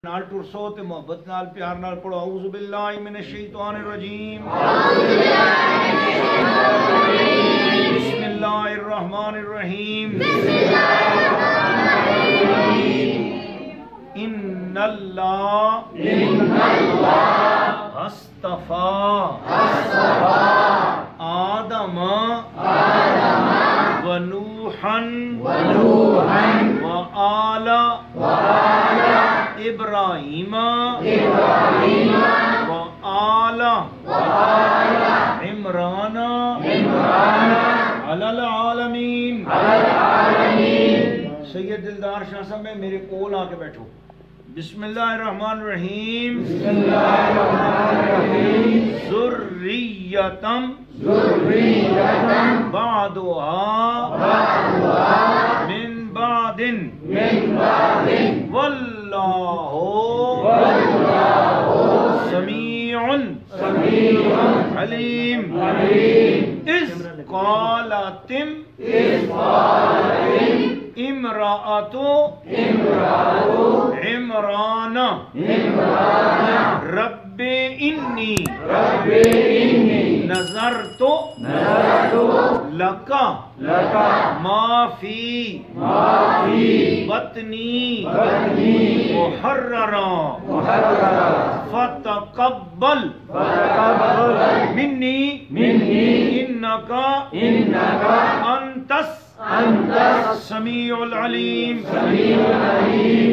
نال ٹرسو تے محبت نال پیار نال پڑھو اعوذ باللہ من الشیطان الرجیم بسم اللہ الرحمن الرحیم ان اللہ اصطفیٰ آدم ونوحا وآل ابراہیم وآل عمران علی العالمین۔ سید دلدار شاہ صاحب میں میرے کول آ کے بیٹھو۔ بسم اللہ الرحمن الرحیم ذریتم بعدها من بعد واللہ سمیع علیم۔ اذ قالت امرأۃ عمران رب انی نظرت لک ما فی بطنی محررا فتقبل منی انک انت السمیع العلیم۔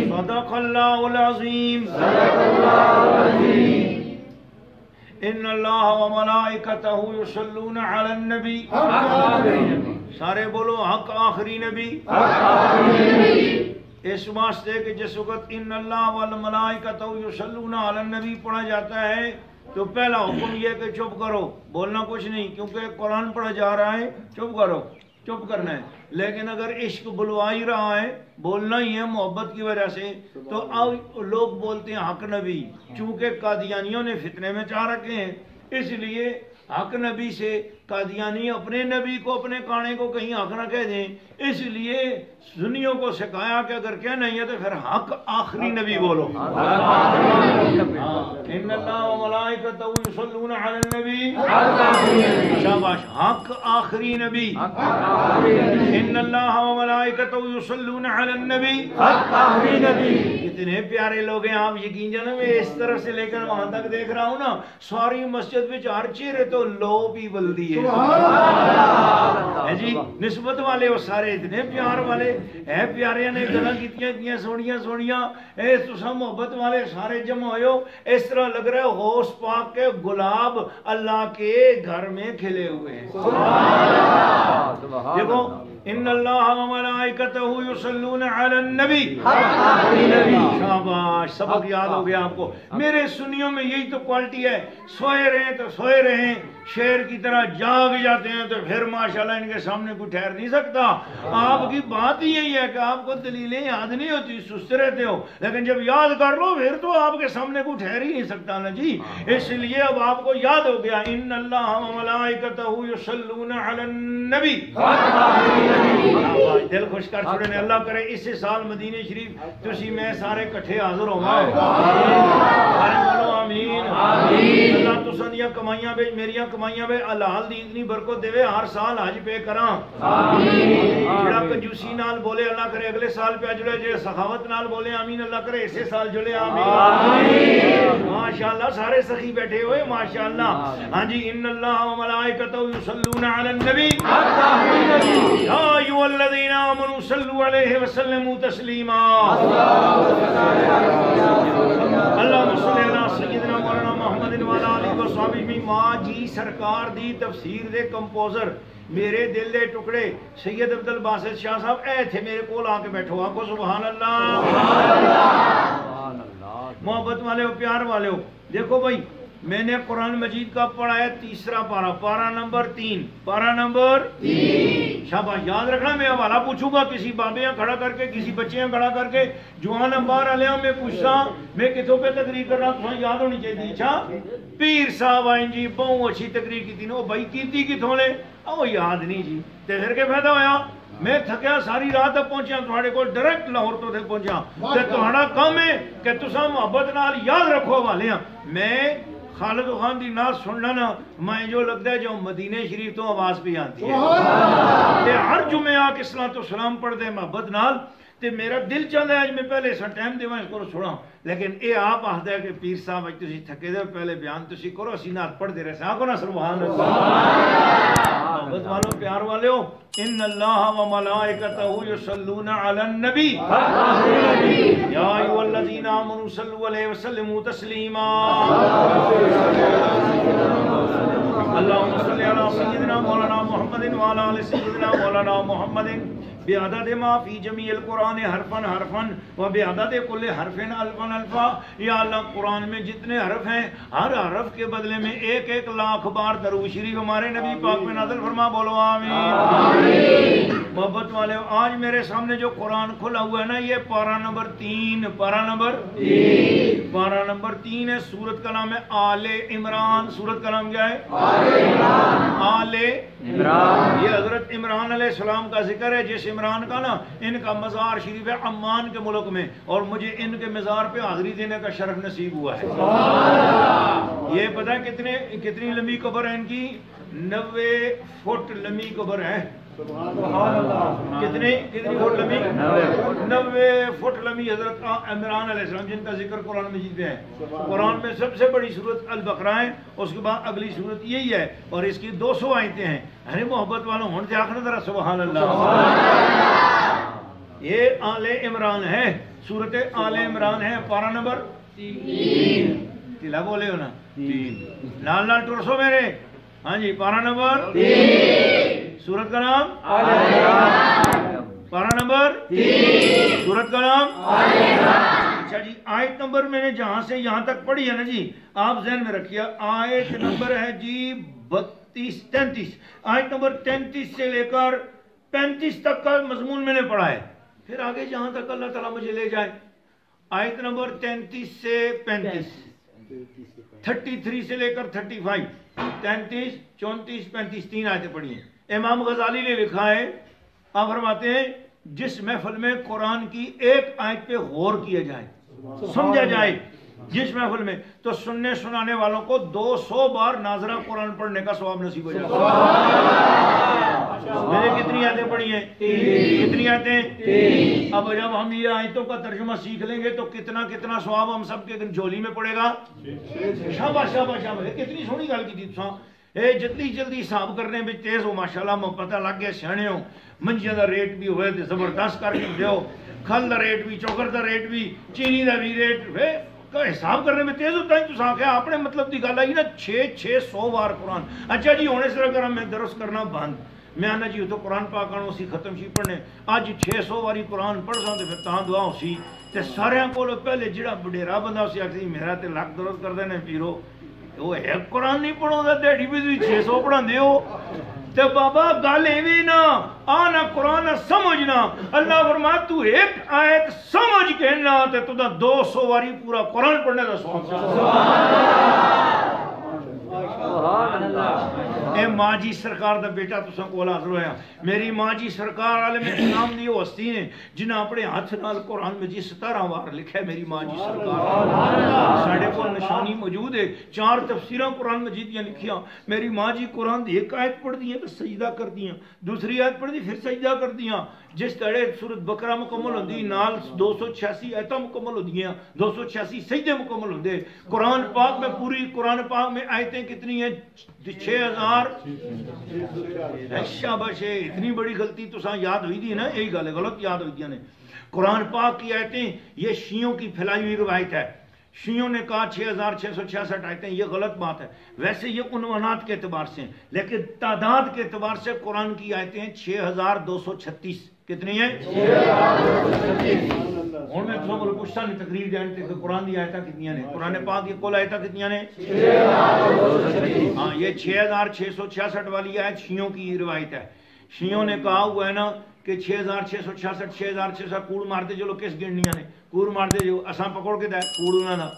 صدق اللہ العظیم۔ ان اللہ وملائکتہ یصلون علی النبی۔ سارے بولو حق آخری نبی۔ اس واسطے کہ جس وقت ان اللہ والملائکتہ یصلون علی النبی پڑھا جاتا ہے تو پہلا حکم یہ کہ چپ کرو، بولنا کچھ نہیں، کیونکہ قرآن پڑھا جا رہا ہے، چپ کرو، چپ کرنا ہے۔ لیکن اگر عشق بلوا ہی رہا ہے، بولنا ہی ہے محبت کی وجہ سے، تو اب لوگ بولتے ہیں حق نبی، چونکہ قادیانیوں نے فتنے میں چاہ رکھے ہیں، اس لیے حق نبی سے قادیانی اپنے نبی کو، اپنے کانے کو کہیں حق نہ کہہ دیں، اس لیے سنیوں کو سکھایا کہ اگر کہنا ہی ہے تو پھر حق آخری نبی بولو۔ ان اللہ و ملائکتہ یصلون علی النبی، شاباش، حق آخری نبی۔ ان اللہ و ملائکتہ یصلون علی النبی، حق آخری نبی۔ اتنے پیارے لوگ ہیں، آپ یقین جانا میں اس طرف سے لے کر وہاں تک دیکھ رہا ہوں نا، ساری مسجد میں ہر چہرے تو لو بھی بلدی ہے جی، نسبت والے وہ سارے اتنے پیار والے ہے، پیارے نے گلاں کیتیاں اتنی سونیاں سونیاں، اے تساں محبت والے سارے جمع ہوئے، اس طرح لگ رہا ہے غوث پاک کے گلاب اللہ کے گھر میں کھلے ہوئے ہیں۔ دیکھو ان اللہ و ملائکتہ یصلون علی النبی، شاباش، سبق یاد ہو گیا آپ کو۔ میرے سنیوں میں یہی تو کوالٹی ہے، سوئے رہیں تو سوئے رہیں، شیر کی طرح جاگ جاتے ہیں تو پھر ماشاءاللہ ان کے سامنے کوئی ٹھہر نہیں سکتا۔ آپ کی بات ہی یہی ہے کہ آپ کو دلیلیں یاد نہیں ہوتی، سست رہتے ہو، لیکن جب یاد کر لو پھر تو آپ کے سامنے کوئی ٹھہر ہی نہیں سکتا نا جی۔ اس لیے اب آپ کو یاد ہو گیا، ان اللہ و ملائکتہ یصلون علی النبی۔ دل خوش کر چھوڑے نے، اللہ کرے اسی سال مدینہ شریف تسی میں سارے کٹھے حاضر ہو گئے، آمین۔ اللہ تساں دیاں کمائیاں بے، میریاں کمائیاں بے حلال دی اتنی برکت دے، ہر سال حج پہ کراں، جڑا کنجوسی نال بولے اللہ کرے اگلے سال پہ جڑے، جڑے سخاوت نال بولے آمین، اللہ کرے اسی سال جڑے آمین۔ ماشاءاللہ سارے سخی بیٹھے ہوئے ماشاءاللہ۔ ہاں جی، ان اللہ و ملائکتہ یصلون علی النبی یا ایھا الذین آمنوا صلوا علیہ وسلموا تسلیما۔ اللہم صلی علی سیدنا مولانا محمد وعلی آلہ وصحبہ۔ ماں جی سرکار دی تفسیر دے کمپوزر، میرے دل دے ٹکڑے سید عبدالباسط شاہ صاحب اے تھے میرے کول آ کے بیٹھو، آنکھو سبحان اللہ۔ محبت والے ہو، پیار والے ہو، دیکھو بھائی میں نے قرآن مجید کا پڑھا ہے تیسرا پارہ، پارہ نمبر 3، پارہ نمبر 3۔ شاباش، یاد رکھنا، میں حوالہ پوچھوں گا کسی بابے یہاں کھڑا کر کے، کسی بچے یہاں کھڑا کر کے، جوان امبار علیہ میں پوچھتا میں کتوں پہ تقریر کر رہا تمہیں یاد ہونی چاہیے۔ اچھا پیر صاحب آئیں جی بہت اچھی تقریر کی تھی، وہ بھائی کی تھی کتوں نے، وہ یاد نہیں جی، تے پھر کے فائدہ ہویا، میں تھکیا ساری رات پہنچیا تھوڑے کو ڈائریکٹ لاہور تو پہنچا تے تہاڈا کام ہے کہ تساں محبت نال یاد رکھو والیاں میں خالد خان دی نال سننا نا میں جو لگتا ہے جو مدینہ شریف تو آواز بھی آتی ہے تے ہر جمعے آ کے صلاۃ و سلام پڑھ دے محبت نال تے میرا دل چاہتا ہے میں پہلے سا ٹائم دیواں اس کو سنا لیکن اے آپ آخدا ہے کہ پیر صاحب اج تسی تھکے دے پہلے بیان تسی کرو اسی نال پڑھ دے رہے سا کو نا سبحان اللہ محبت والو پیار والو ان اللہ و ملائکتہ یصلون علی النبی یا ایھا الذین آمنوا صلوا علیہ وسلموا تسلیما اللهم صل على سيدنا مولانا محمد وعلى آل سيدنا مولانا محمد بعدد ما في جميع القرآن حرفا حرفا وبعدد كل حرف الفا الفا یا اللہ قرآن میں جتنے حرف ہیں ہر حرف کے بدلے میں 1,000,000 لاکھ بار درود شریف ہمارے نبی پاک پہ نازل فرما بولو آمین محبت والے آج میرے سامنے جو قرآن کھلا ہوا ہے نا یہ پارہ نمبر 3 پارہ نمبر 3 ہے سورت کا نام ہے آل عمران سورت کا نام کیا ہے آل عمران یہ حضرت عمران علیہ السلام کا ذکر ہے جس عمران کا نا ان کا مزار شریف ہے عمان کے ملک میں اور مجھے ان کے مزار پہ حاضری دینے کا شرف نصیب ہوا ہے یہ پتہ ہے کتنی لمبی قبر ہے ان کی 90 فٹ لمبی قبر ہے کتنی فٹ لمبی 90 فٹ لمبی حضرت عمران علیہ السلام جن کا ذکر قرآن مجید میں ہے قرآن میں سب سے بڑی سورت البقرہ ہے اس کے بعد اگلی سورت یہی ہے اور اس کی 200 آیتیں ہیں ارے محبت والوں ہون سے آخر ذرا سبحان اللہ یہ آل عمران ہے سورت آل عمران ہے پارہ نمبر 3 تلا بولے ہو نا 3 نال ٹرسو میرے ہاں جی پارہ نمبر 3 سورت کا نام آل عمران پارہ نمبر 3 سورت کا نام آل عمران اچھا جی آیت نمبر میں نے جہاں سے یہاں تک پڑھی ہے نا جی آپ ذہن میں رکھیے آیت نمبر ہے جی 33 آیت نمبر 33 سے لے کر 35 تک کا مضمون میں نے پڑھا ہے پھر آگے جہاں تک اللہ تعالیٰ مجھے لے جائے آیت نمبر 33 سے 35 33 سے لے کر 35 33 34 35 3 آیتیں پڑھی ہیں امام غزالی نے لکھا ہے آپ فرماتے ہیں جس محفل میں قرآن کی ایک آیت پہ غور کیا جائے سمجھا جائے جس محفل میں تو سننے سنانے والوں کو 200 بار ناظرہ قرآن پڑھنے کا ثواب نصیب ہو جاتا ہے میں نے کتنی آیتیں پڑھی ہیں کتنی آیتیں اب جب ہم یہ آیتوں کا ترجمہ سیکھ لیں گے تو کتنا ثواب ہم سب کے جھولی میں پڑے گا شاباش شاباش شاباش کتنی سونی گل کی تھی اے جلدی حساب کرنے میں تیز ہو ماشاءاللہ میں پتہ لگ گیا سیانے ہو منجیاں دا ریٹ بھی ہوئے تے زبردست کر کے دیو کھل دا ریٹ بھی چوکر دا ریٹ بھی چینی دا بھی ریٹ کا حساب کرنے میں تیز ہوتا ہے تو ساکھا اپنے مطلب دی گل آئی نا 600 بار قرآن اچھا جی ہونے سے اگر میں درس کرنا بند میں آنا جی تو قرآن پاک آنا اسی ختم سی پڑھنے آج 600 باری قرآن پڑھ ساں تے پھر تاں دعا اسی تے سارے کو پہلے جڑا بڈیرا بندہ اسی آکھسی میرا تے لک درد کر دینے پیرو وہ ایک قرآن نہیں پڑھو دا دیڑھی بھی 600 پڑھا دے ہو تے بابا گل ایویں نا آنا قرآن سمجھنا اللہ فرمایا تو ایک آیت سمجھ کے نا تے تو دا 200 واری پورا قرآن پڑھنے دا سبحان اللہ اے ماں جی سرکار دا بیٹا تساں کول حاضر ہویا میری ماں جی سرکار عالم اسلام دی وہ ہستی نے جنہاں اپنے ہاتھ نال قرآن مجید 17 بار لکھا ہے میری ماں جی سرکار ساڈے کول نشانی موجود ہے 4 تفسیراں قرآن مجید دی لکھیاں میری ماں جی قرآن دی ایک آیت پڑھ دی ہے تو سجدہ کر دیاں دوسری آیت پڑھ دی پھر سجدہ کر دیاں جس طرح سورت بقرہ مکمل ہوندی نال 286 آیتاں مکمل ہوندیاں 286 سجدے مکمل ہوندے قرآن پاک میں پوری قرآن پاک میں آیتیں کتنی ہیں 6000 شاباش اتنی بڑی غلطی تو ساں یاد ہوئی دی نا یہی گل ہے غلط یاد ہوئی دی نے قرآن پاک کی آیتیں یہ شیعوں کی پھیلائی ہوئی روایت ہے شیعوں نے کہا 6666 آیتیں یہ غلط بات ہے ویسے یہ عنوانات کے اعتبار سے ہیں لیکن تعداد کے اعتبار سے قرآن کی آیتیں 6236 کتنی ہیں 6236 اور میں تو بولو پوچھتا نہیں تقریر جانتے کہ قرآن دی آیتیں کتنی ہیں قرآن پاک کی کل آیتیں کتنی ہیں 6236 ہاں یہ 6666 والی آیت شیعوں کی روایت ہے شیعوں نے کہا ہوا ہے نا کہ 6666 6600 کوڑ مارتے جو لوگ کس گنڈیاں نے کوڑ مارتے جو اساں پکڑ کے دے کوڑ انہاں دا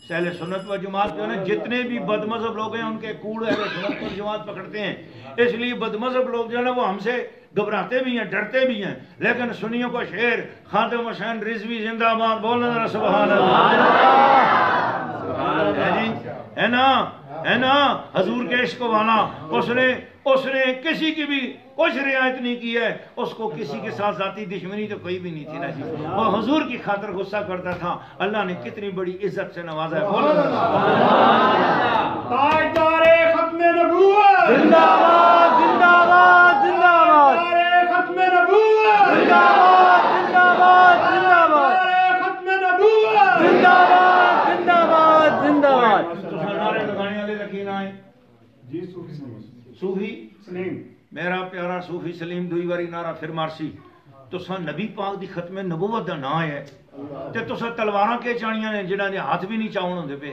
اہل سنت و جماعت جو ہے نا جتنے بھی بد مذہب لوگ ہیں ان کے کوڑ اہل سنت و جماعت پکڑتے ہیں اس لیے بد مذہب لوگ جو ہے نا وہ ہم سے گھبراتے بھی ہیں، ڈرتے بھی ہیں، لیکن سنیوں کو شعر خادم حسین رضوی زندہ آباد، بولنا ذرا سبحان اللہ، ہے نا حضور کے عشق والا، اس نے کسی کی بھی کچھ رعایت نہیں کی ہے، اس کو کسی کے ساتھ ذاتی دشمنی تو کوئی بھی نہیں تھی نا جی، وہ حضور کی خاطر غصہ کرتا تھا، اللہ نے کتنی بڑی عزت سے نوازا ہے، تاجدار ختم نبوت زندہ آباد زندہ آباد زندہ آباد، ختم نبوت زندہ آباد زندہ آباد زندہ آباد، ختم نبوت زندہ آباد زندہ آباد زندہ آباد۔ تو نعرے لگانے والے لکین آئے جی صوفی سلیم میرا پیارا صوفی سلیم دوئی واری نعرہ پھر مارسی تو سا نبی پاک دی ختم نبوت دا نا ہے تے تو سا تلواراں کے چانیاں نے جنہاں نے ہاتھ بھی نہیں چاون ہوندے پہ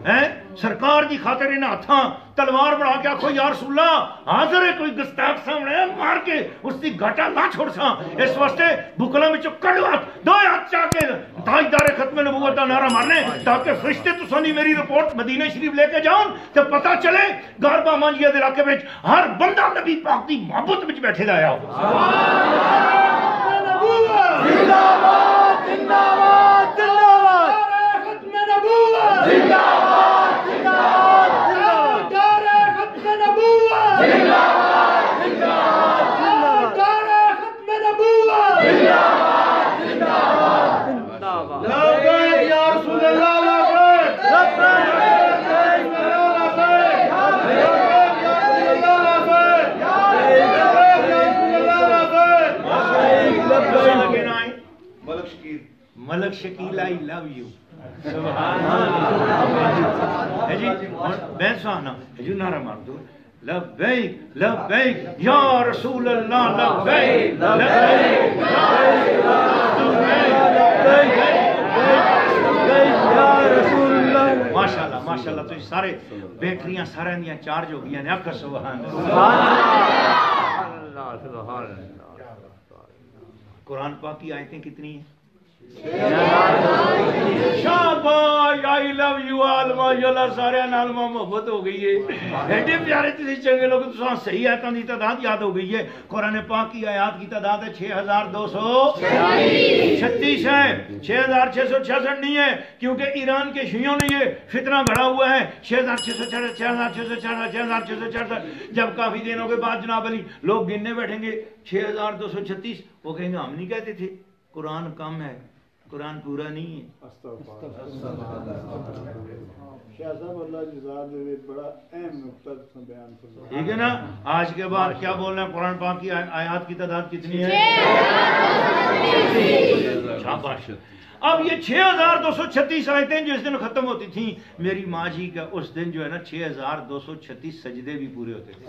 ہیں سرکار دی خاطر انہاں ہاتھاں تلوار بڑھا کے آکھو یا رسول اللہ حاضر ہے کوئی گستاخ سامنے مار کے اس دی گھاٹا نہ چھوڑ سا، اس واسطے بکلا میں کڈو ہاتھ دو ہاتھ چاہ کے تاجدار ختم نبوت دا نعرہ مارنے تاکہ فرشتے تو سنی میری رپورٹ مدینہ شریف لے کے جاؤں تے پتہ چلے گاربا مانجیا دے علاقے وچ ہر بندہ نبی پاک دی محبت وچ بیٹھے دا آیا زندہ آباد زندہ آباد زندہ آباد، ختم نبوت زندہ آباد زندہ آباد زندہ آباد، ختم نبوت زندہ آباد زندہ آباد زندہ آباد، ختم نبوت زندہ آباد زندہ آباد زندہ آباد، لبیک یا رسول اللہ لبیک لبیک ملک شکیل آئی لو یو سبحان اللہ جی میں سانا جو نعرہ مار دو لبیک لبیک یا رسول اللہ لبیک لبیک ماشاءاللہ ماشاءاللہ تو سارے بیٹریاں سارے دیا چارج ہو گیا نے آکھا سبحان اللہ۔ قرآن پاک کی آیتیں کتنی ہیں؟ شاباش آئی لو یو عالمہ یاللہ سارے عالمہ محبت ہو گئی ہے، ایڈے پیارے تھی چنگے لوگ تو صحیح آیتوں کی تعداد یاد ہو گئی ہے۔ قرآن پاک کی آیات کی تعداد ہے 6236 ہے، 6666 نہیں ہے کیونکہ ایران کے شیعوں نے یہ فتنہ بڑھا ہوا ہے 6666 جب کافی دنوں کے بعد جناب علی لوگ گننے بیٹھیں گے 6236 وہ کہیں گے ہم نہیں کہتے تھے قرآن کم ہے، قرآن پورا نہیں ہے۔ شاہ صاحب اللہ جزا دے بڑا اہم نقطہ بیان فرمایا، ٹھیک ہے نا؟ آج کے بعد کیا بولنا ہے؟ قرآن پاک کی آیات کی تعداد کتنی ہے؟ شاباش۔ اب یہ 6236 آیتیں جس دن ختم ہوتی تھیں میری ماں جی کا اس دن جو ہے نا 6236 سجدے بھی پورے ہوتے تھے،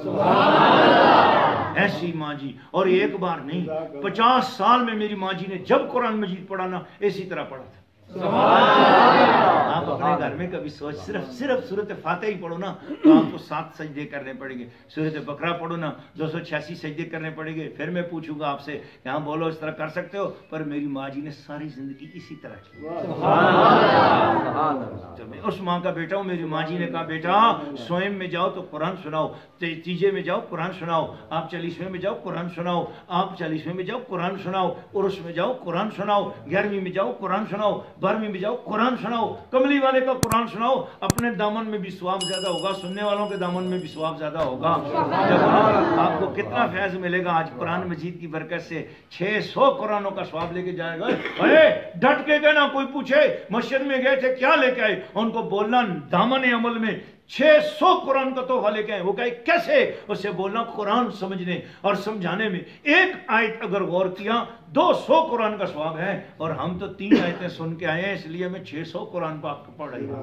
ایسی ماں جی، اور ایک بار نہیں 50 سال میں میری ماں جی نے جب قرآن مجید پڑھا نا اسی طرح پڑھا تھا۔ آپ اپنے گھر میں کبھی سوچ صرف سورۃ فاتحہ ہی پڑھو نا تو آپ کو 7 سجدے کرنے پڑیں گے، سورۃ بقرہ پڑھو نا 286 سجدے کرنے پڑیں گے، پھر میں پوچھوں گا آپ سے یہاں بولو اس طرح کر سکتے ہو؟ پر میری ماں جی نے ساری زندگی اسی طرح کی۔ جب میں اس ماں کا بیٹا ہوں، میری ماں جی نے کہا بیٹا سوئم میں جاؤ تو قرآن سناؤ، تیجے میں جاؤ قرآن سناؤ، آپ 40ویں میں جاؤ قرآن سناؤ، آپ 40ویں میں جاؤ قرآن سناؤ، عرس میں جاؤ قرآن سناؤ، 11ویں میں جاؤ قرآن سناؤ، 12ویں میں جاؤ قرآن سناؤ، کملی والے کا قرآن سناؤ، اپنے دامن میں بھی ثواب زیادہ ہوگا، سننے والوں کے دامن میں بھی ثواب زیادہ ہوگا۔ آپ کو کتنا فیض ملے گا آج قرآن مجید کی برکت سے، 600 قرآنوں کا ثواب لے کے جائے گا۔ ڈٹ کے گئے نا، کوئی پوچھے مسجد میں گئے تھے کیا لے کے آئے، ان کو بولنا دامن عمل میں 600 قرآن کا تحفہ لے کے آئے۔ وہ کہے کیسے؟ اسے بولنا قرآن سمجھنے اور سمجھانے میں ایک آیت اگر غور کیا 200 قرآن کا ثواب ہے، اور ہم تو 3 آیتیں سن کے آئے ہیں اس لیے ہمیں 600 قرآن پاک پڑھ رہی ہیں۔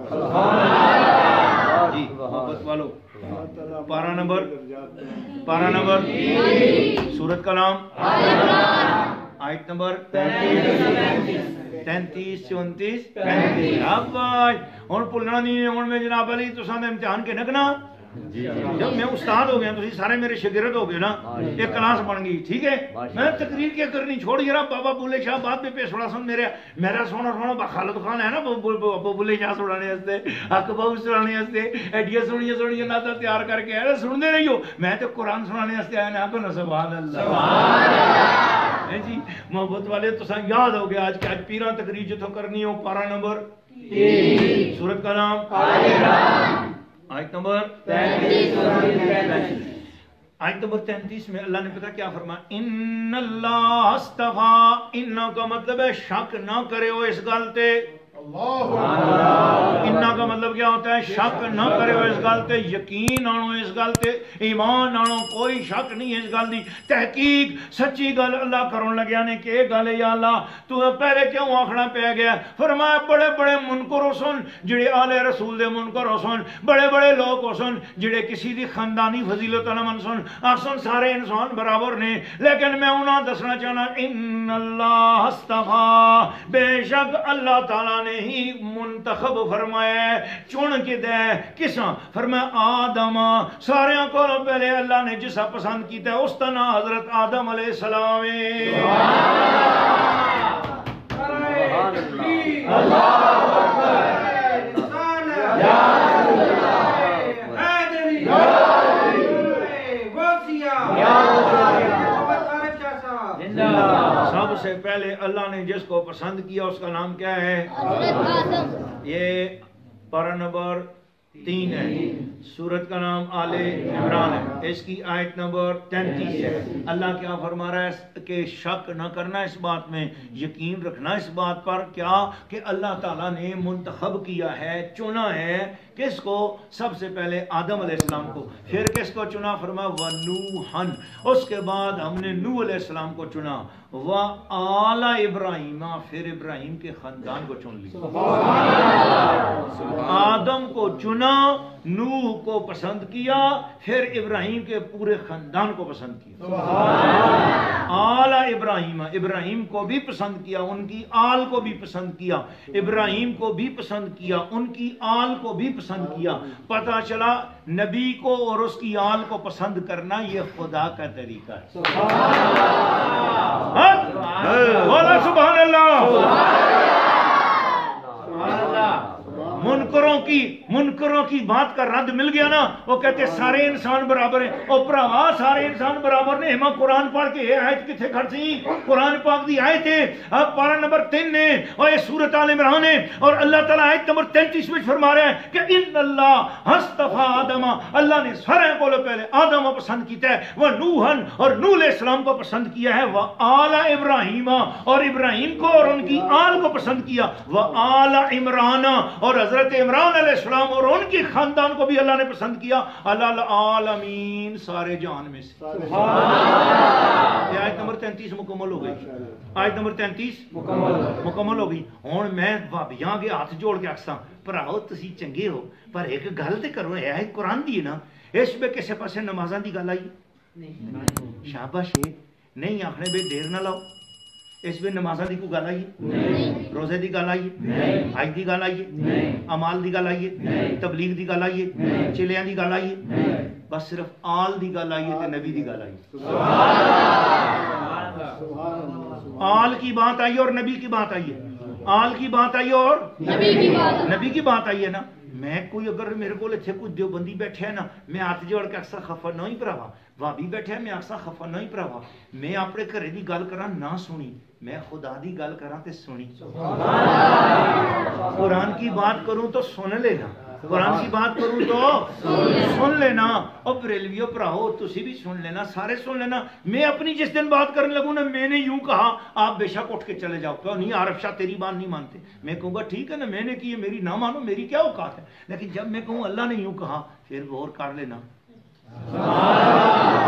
جی محبت والو، پارہ نمبر سورت کا نام آیت نمبر 33 34 35 اب ہوں بھولنا نہیں ہے، ہوں میں جناب علی تو سامنے امتحان کے نکنا جب میں استاد ہو گیا تو سارے میرے شاگرد ہو گئے نا، ایک کلاس بن گئی، ٹھیک ہے، میں تقریر کیا کرنی چھوڑ گیا، بابا بولے شاہ بعد میں پیش سوڑا سن میرا سونا سونا خالد خان ہے نا بابا بولے شاہ سوڑانے ہستے حق بہو سنانے ہستے ایڈیا سونیا سونیا ناتا تیار کر کے آئے سن دے رہی ہو، میں تو قرآن سنانے ہستے آئے نا کو نا سبحان اللہ جی محبت والے تو سا یاد ہو گیا آج کہ پیران تقریر جتوں کرنی ہو پارہ نمبر 3 سورت کا نام آیت نمبر 33 میں اللہ نے پتا کیا فرمایا، ان اللہ استفا، ان کا مطلب ہے شک نہ کرے ہو اس گلتے، انہا کا مطلب کیا ہوتا ہے، شک نہ کرے ہو اس گلتے، یقین آنو اس گلتے، ایمان آنو، کوئی شک نہیں ہے اس گل دی، تحقیق سچی گل اللہ کرون لگیا نے کہ گل یا اللہ تو پہلے کیوں آخنا پہ گیا، فرمایا بڑے بڑے منکر ہو سن جڑے آل رسول دے منکر ہو سن، بڑے بڑے لوگ ہو سن جڑے کسی دی خاندانی فضیلت نہ من سن، آسن سارے انسان برابر نے، لیکن میں انہاں دسنا چاہنا ان اللہ استفا، بے شک اللہ تعالیٰ نے ہی منتخب فرمایا ہے، چن کے دے کساں، فرمایا آدم، سارے کو پہلے اللہ نے جسا پسند کیتا ہے اس طرح حضرت آدم علیہ السلام سب سے پہلے اللہ نے جس کو پسند کیا اس کا نام کیا ہے، یہ پارہ نمبر 3 ہے، سورت کا نام آل عمران ہے، اس کی آیت نمبر 33 ہے۔ اللہ کیا فرما رہا ہے کہ شک نہ کرنا اس بات میں، یقین رکھنا اس بات پر کیا کہ اللہ تعالیٰ نے منتخب کیا ہے، چنا ہے کس کو، سب سے پہلے آدم علیہ السلام کو، پھر کس کو چنا، فرمایا وَنُوحًا، اس کے بعد ہم نے نوح علیہ السلام کو چنا، وَآلَ ابراہیم، پھر ابراہیم کے خاندان کو چن لیا، آدم کو چنا، نوح کو پسند کیا، پھر ابراہیم کے پورے خاندان کو پسند کیا، آل ابراہیم، ابراہیم کو بھی پسند کیا، ان کی آل کو بھی پسند کیا، ابراہیم کو بھی پسند کیا، ان کی آل کو بھی پسند کیا۔ پتہ چلا نبی کو اور اس کی آل کو پسند کرنا یہ خدا کا طریقہ ہے، بولا سبحان اللہ۔ منکروں کی بات کا رد مل گیا نا، وہ کہتے سارے انسان برابر ہیں، او بھراوا سارے انسان برابر نے، ہمیں قرآن پڑھ کے یہ آیت کتنے کھڑ سی، قرآن پاک دی آیت ہے، اب پارہ نمبر 3 نے اور یہ سورت آل عمران ہے، اور اللہ تعالیٰ آیت نمبر 33 میں فرما رہے ہیں کہ ان اللہ استفا آدم، اللہ نے سارے کو پہلے آدم کو پسند کیتا ہے، وہ نوحن اور نوح علیہ السلام کو پسند کیا ہے، وہ آل ابراہیم اور ابراہیم کو اور ان کی آل کو پسند کیا، وہ آل عمران اور حضرت عمران علیہ السلام اور ان کی خاندان کو بھی اللہ نے پسند کیا، العالمین سارے جہان میں سے۔ آیت نمبر 33 مکمل ہو گئی، آیت نمبر 33 مکمل ہو گئی۔ ہوں میں بھابیاں اگے ہاتھ جوڑ کے آکساں بھراؤ تسی چنگے ہو پر ایک گل تے کرو، ہے قرآن دی ہے نا، اس میں کسے پاسے نمازاں دی گل آئی شاباش ہے، نہیں آخنے بے دیر نہ لاؤ، اس میں نمازاں دی کوئی گل آئی ہے، روزے دی گل آئی ہے، حج دی گل آئی ہے، اعمال دی گل آئی ہے، تبلیغ دی گل آئی ہے، چلیاں دی گل آئی ہے، بس صرف آل دی گل آئی ہے تے نبی دی گل آئی ہے، آل کی بات آئی اور نبی کی بات آئی ہے، آل کی بات آئی اور نبی کی بات آئی ہے نا۔ میں کوئی اگر میرے کو اتنے کوئی دیوبندی بیٹھے ہے نا، میں ہاتھ جوڑ کے اکثر خفا نہ ہی پراوا، وابی بیٹھے ہے میں اکثر خفا نہ ہی پراوا، میں اپنے گھرے دی گل کراں نہ سنی، میں خدا دی گل کراں تے سنی، قرآن کی بات کروں تو سن لینا، قرآن کی بات کروں تو سن لینا، اور بریلویو پراہو تسی بھی سن لینا، سارے سن لینا۔ میں اپنی جس دن بات کرنے لگوں نا، میں نے یوں کہا آپ بے شک اٹھ کے چلے جاؤ، کہ نہیں عارف شاہ تیری بات نہیں مانتے، میں کہوں گا ٹھیک ہے نا، میں نے کی میری نہ مانو، میری کیا اوقات ہے، لیکن جب میں کہوں اللہ نے یوں کہا پھر غور کر لینا۔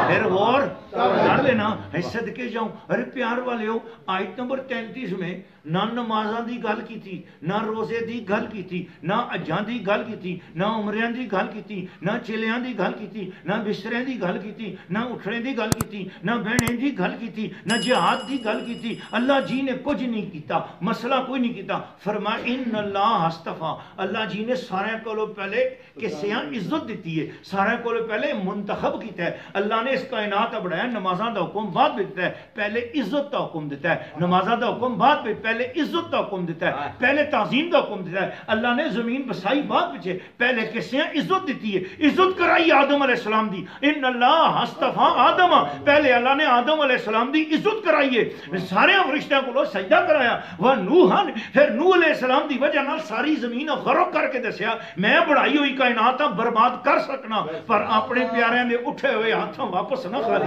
پھر غور کر لینا ہے صدقے جاؤں. ارے پیار والے ہو, آیت نمبر 33 میں نہ نمازاں دی گل کی تھی, نہ روزے دی گل کی تھی, نہ اجاں دی گل کی تھی, نہ عمریاں دی گل کی تھی, نہ چلیاں دی گل کی تھی, نہ بسترے دی گل کی تھی, نہ اٹھنے دی گل کی تھی, نہ بہنے دی گل کی تھی, نہ جہاد دی گل کی تھی. اللہ جی نے کچھ نہیں کیتا, مسئلہ کوئی نہیں کیتا. فرمایا ان اللہ استفا, اللہ جی نے سارے کو پہلے کسیاں عزت دیتی ہے, سارے کو پہلے منتخب کیتا ہے. اللہ نے اس کائنات بڑھایا, نمازاں دا حکم بعد دیتا ہے, پہلے عزت دا حکم دیتا ہے. نمازاں دا حکم بعد پہلے عزت دا حکم دیتا ہے, پہلے تعظیم دا حکم دیتا ہے. اللہ نے زمین بسائی بعد پیچھے, پہلے کسیاں عزت دیتی ہے, عزت کرائی آدم علیہ السلام دی. ان اللہ استفا آدم, پہلے اللہ نے آدم علیہ السلام دی عزت کرائی ہے, سارے فرشتوں کو سجدہ کرایا. وہ نوحن, پھر نوح علیہ السلام دی وجہ نال ساری زمین غرق کر کے دسیا میں بڑھائی ہوئی کائنات برباد کر سکنا, پر اپنے پیاریاں دے اٹھے ہوئے ہاتھوں واپس نہ خالی.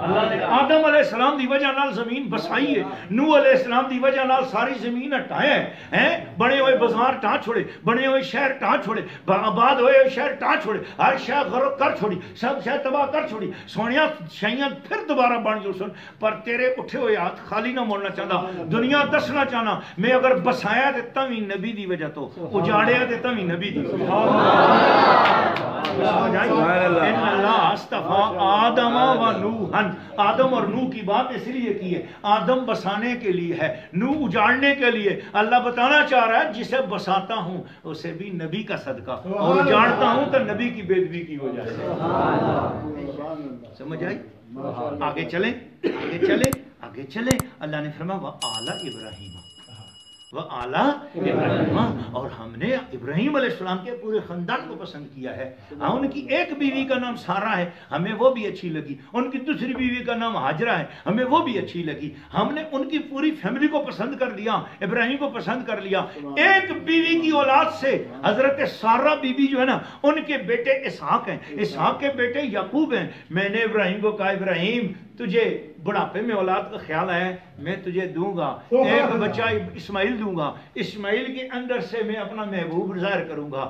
اللہ نے آدم علیہ السلام دی وجہ نال زمین بسائی ہے, نوح علیہ السلام دی وجہ نال ساری زمین ہٹایا ہے. بنے ہوئے بازار ٹا چھوڑے, بنے ہوئے شہر ٹا چھوڑے, آباد ہوئے شہر ٹا چھوڑے, ہر شہر غرق کر چھوڑی, سب شہر تباہ کر چھوڑی. سونیاں شہیاں پھر دوبارہ بن جو سن, پر تیرے اٹھے ہوئے ہاتھ خالی نہ موڑنا چاہتا. دنیا دسنا چاہنا میں اگر بسایا تے تمی نبی دی وجہ تو, اجاڑیا تے تمی نبی دی. ان اللہ استفا آدم و نوحن, آدم اور نوح کی بات اس لیے کی ہے, آدم بسانے کے لیے ہے, نوح اجاڑنے کے لیے. اللہ بتانا چاہ رہا ہے جسے بساتا ہوں اسے بھی نبی کا صدقہ, اور اجاڑتا ہوں تو نبی کی بے ادبی کی وجہ سے. سمجھ آئی؟ آگے چلیں, آگے چلیں, آگے چلیں. اللہ نے فرمایا وَآلَ إِبْرَاهِيمَ, وَآلَ إِبْرَاهِيمَ, اور ہم نے ابراہیم علیہ السلام کے پورے خاندان کو پسند کیا ہے. ان کی ایک بیوی کا نام سارہ ہے, ہمیں وہ بھی اچھی لگی. ان کی دوسری بیوی کا نام ہاجرہ ہے, ہمیں وہ بھی اچھی لگی. ہم نے ان کی پوری فیملی کو پسند کر لیا, ابراہیم کو پسند کر لیا. ایک بیوی کی اولاد سے حضرت سارہ بیوی جو ہے نا, ان کے بیٹے اسحاق ہیں, اسحاق کے بیٹے یعقوب ہیں. میں نے ابراہیم کو کہا ابراہیم تجھے بڑھاپے میں اولاد کا خیال ہے, میں تجھے دوں گا ایک بچہ اسماعیل دوں گا, اسماعیل کے اندر سے میں اپنا محبوب ظاہر کروں گا,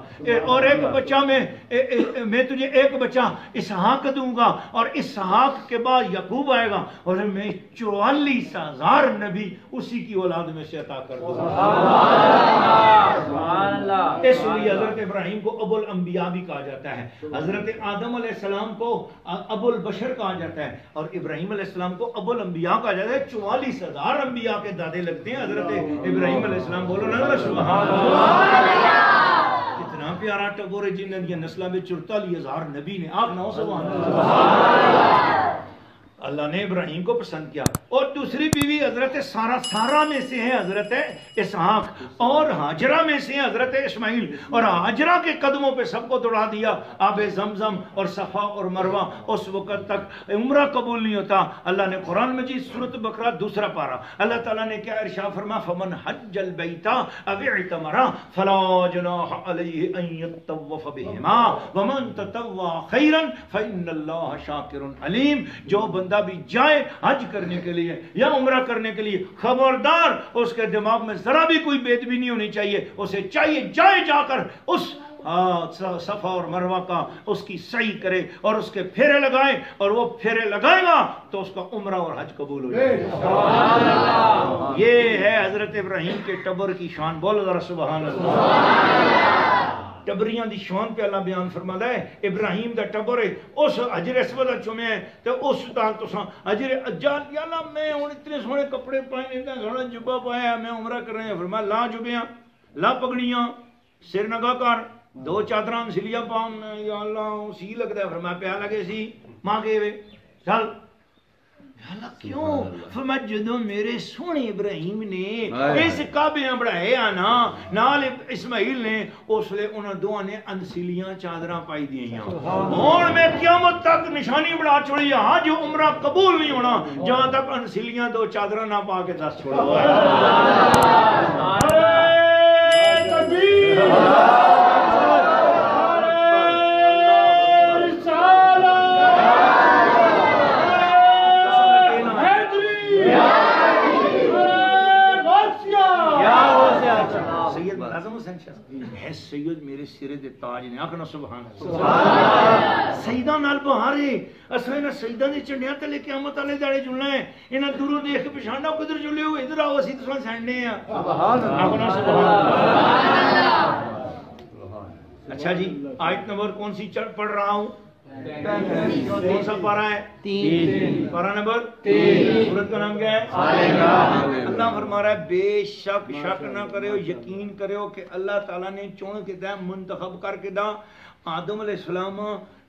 اور ایک بچہ میں تجھے ایک بچہ اسحاق دوں گا, اور اسحاق کے بعد یعقوب آئے گا, اور میں 44,000 نبی اسی کی اولاد میں سے عطا کر دوں گا. اس لیے حضرت ابراہیم کو ابو الانبیاء بھی کہا جاتا ہے, حضرت آدم علیہ السلام کو ابو البشر کہا جاتا ہے, اور ابراہیم علیہ السلام کو ابو الانبیاء کہا جاتا ہے. 44,000 انبیاء کے دادے لگتے ہیں حضرت ابراہیم علیہ السلام. بولو نا سبحان اللہ, کتنا پیارا ٹبور ہے جن کی نسلوں میں 44,000 نبی نے. آپ نو سبحان اللہ. اللہ نے ابراہیم کو پسند کیا. اور دوسری بیوی حضرت سارہ میں سے ہے حضرت اسحاق, اور ہاجرہ میں سے ہے حضرت اسماعیل. اور ہاجرہ کے قدموں پہ سب کو دوڑا دیا آب زمزم اور صفا اور مروہ. اس وقت تک عمرہ قبول نہیں ہوتا. اللہ نے قرآن مجید سورۃ بقرہ 2 پارہ اللہ تعالیٰ نے کیا ارشاد فرمایا, فمن حج البیت او اعتمر فلا جناح علیہ ان یطوف بہما ومن تطوع خیرا فإن اللہ شاکر علیم. جو بندہ بھی جائے حج کرنے کے لیے یا عمرہ کرنے کے لیے, خبردار اس کے دماغ میں ذرا بھی کوئی بے ادبی نہیں ہونی چاہیے. اسے چاہیے جائے جا کر اس صفا اور مروہ کا اس کی سعی کرے اور اس کے پھیرے لگائے, اور وہ پھیرے لگائے گا تو اس کا عمرہ اور حج قبول ہو جائے گا. یہ ہے حضرت ابراہیم کے ٹبر کی شان. بولو ذرا سبحان اللہ. ٹبریاں دی شان پہ اللہ بیان فرماتا ہے. ابراہیم دا ٹبر ہے اس حجر اسود چومے ہے تے اس تال تساں حجر اجال یا اللہ میں ہن اتنے سونے کپڑے پائے نے, سونا جبہ پایا, میں عمرہ کر رہے ہیں. فرمایا لا جبیاں لا پگڑیاں, سر نگاہ کر, 2 چادراں سلیاں پاؤں. یا اللہ سی لگتا ہے. فرمایا پیا لگے سی ماں کے وے چل. اللہ کیوں؟ فرمایا جدوں میرے سونے ابراہیم نے اس کعبے بڑھائے آنا نال اسماعیل نے, اس لئے انہاں دوہاں نے انسلیاں چادراں پائی دیئیاں. اور میں قیامت تک نشانی بڑھا چھوڑی, ہاں جو عمرہ قبول نہیں ہونا جہاں تک انسلیاں 2 چادراں نہ پا کے 10 چھوڑا ہوا ہے. تکبیر. حسن شاہ ہے سید میرے سرے دے تاج نے آکھنا سبحان اللہ سیدہ نال بہارے اسے نہ سیدہ دے چنڈیاں تے لے قیامت والے داڑے جلنا ہے انہاں دوروں دیکھ کے پچھاڑنا کدھر جلے ہو ادھر آؤ اسی تساں سینڈے ہیں سبحان اللہ آکھنا سبحان اللہ اچھا جی آیت نمبر کون سی پڑھ رہا ہوں کون سا پارہ ہے 3 پارہ نمبر 3 سورت کا نام کیا ہے اللہ فرما رہا ہے بے شک شک نہ کرے ہو یقین کرے ہو کہ اللہ تعالیٰ نے چون کے دا منتخب کر کے دا آدم علیہ السلام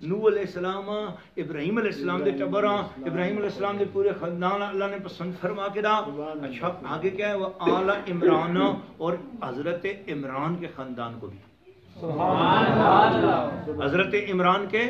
نوح علیہ السلام ابراہیم علیہ السلام دے ٹبراں ابراہیم علیہ السلام دے پورے خاندان اللہ نے پسند فرما کے دا اچھا آگے کیا ہے وہ آل عمران اور حضرت عمران کے خاندان کو بھی حضرت عمران کے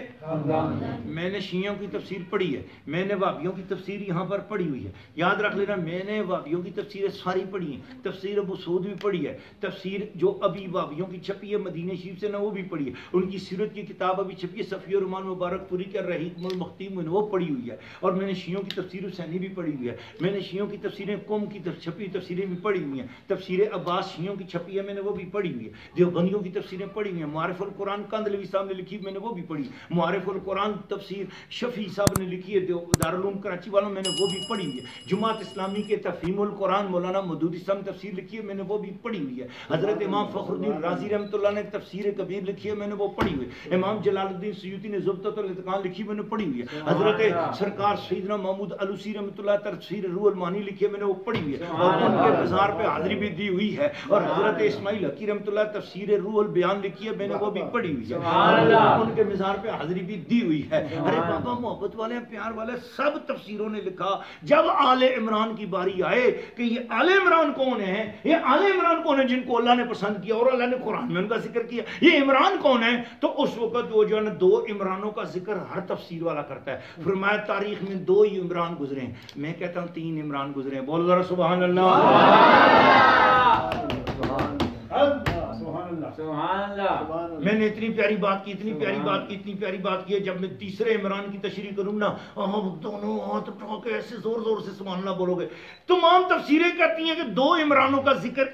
میں نے شیعوں کی تفسیر پڑھی ہے میں نے وہابیوں کی تفسیر یہاں پر پڑھی ہوئی ہے یاد رکھ لینا میں نے وہابیوں کی تفسیریں ساری پڑھی ہیں تفسیر ابو سعود بھی پڑھی ہے تفسیر جو ابھی وہابیوں کی چھپی ہے مدینہ شریف سے نہ وہ بھی پڑھی ہے ان کی سیرت کی کتاب ابھی چھپی ہے صفی الرحمان مبارک پوری کے رحیق المختیم میں وہ پڑھی ہوئی ہے اور میں نے شیعوں کی تفسیر حسینی بھی پڑھی ہوئی ہے میں نے شیعوں کی تفسیریں قوم کی چھپی تفسیریں بھی پڑھی ہوئی ہیں تفسیر عباس شیعوں کی چھپی ہے میں نے وہ بھی پڑھی ہوئی ہے دیوبندیوں کی تفسیریں پڑھی ہوئی ہیں معارف القرآن کندلوی صاحب نے لکھی میں نے وہ بھی پڑھی معارف القرآن تفسیر شفیع صاحب نے لکھی ہے دارالعلوم کراچی والوں میں نے وہ بھی پڑھی ہوئی ہے جماعت اسلامی کے تفہیم القرآن مولانا مودودی صاحب نے تفسیر لکھی ہے میں نے وہ بھی پڑھی ہوئی ہے حضرت امام فخر الدین رازی رحمۃ اللہ نے تفسیر کبیر لکھی ہے میں نے وہ پڑھی ہوئی ہے امام جلال الدین سیوطی نے ضبطۃ الاتقان لکھی میں نے پڑھی ہوئی ہے حضرت سرکار سیدنا محمود علوسی رحمۃ اللہ تفسیر روح المعانی لکھی ہے میں نے وہ پڑھی ہوئی ہے اور ان کے مزار پہ حاضری بھی دی ہوئی ہے اور حضرت اسماعیل حقی رحمۃ اللہ تفسیر روح البیان لکھی ہے میں نے وہ بھی پڑھی ہوئی ہے ان کے مزار پہ حاضری بھی دی ہوئی ہے ارے بابا محبت والے پیار والے سب تفسیروں نے لکھا جب آل عمران کی باری آئے کہ یہ آل عمران کون ہے یہ آل عمران کون ہے جن کو اللہ نے پسند کیا اور اللہ نے قرآن میں ان کا ذکر کیا یہ عمران کون ہے تو اس وقت وہ جو ہے نا 2 عمرانوں کا ذکر ہر تفسیر والا کرتا ہے فرمایا تاریخ میں 2 ہی عمران گزرے ہیں میں کہتا ہوں 3 عمران گزرے ہیں بولو ذرا سبحان اللہ میں نے اتنی پیاری بات کی اتنی پیاری بات کی ہے جب میں تیسرے عمران کی تشریح کروں نا دونوں ہاتھ اٹھا کے ایسے زور زور سے سبحان اللہ بولو گے تمام تفسیریں کہتی ہیں کہ 2 عمرانوں کا ذکر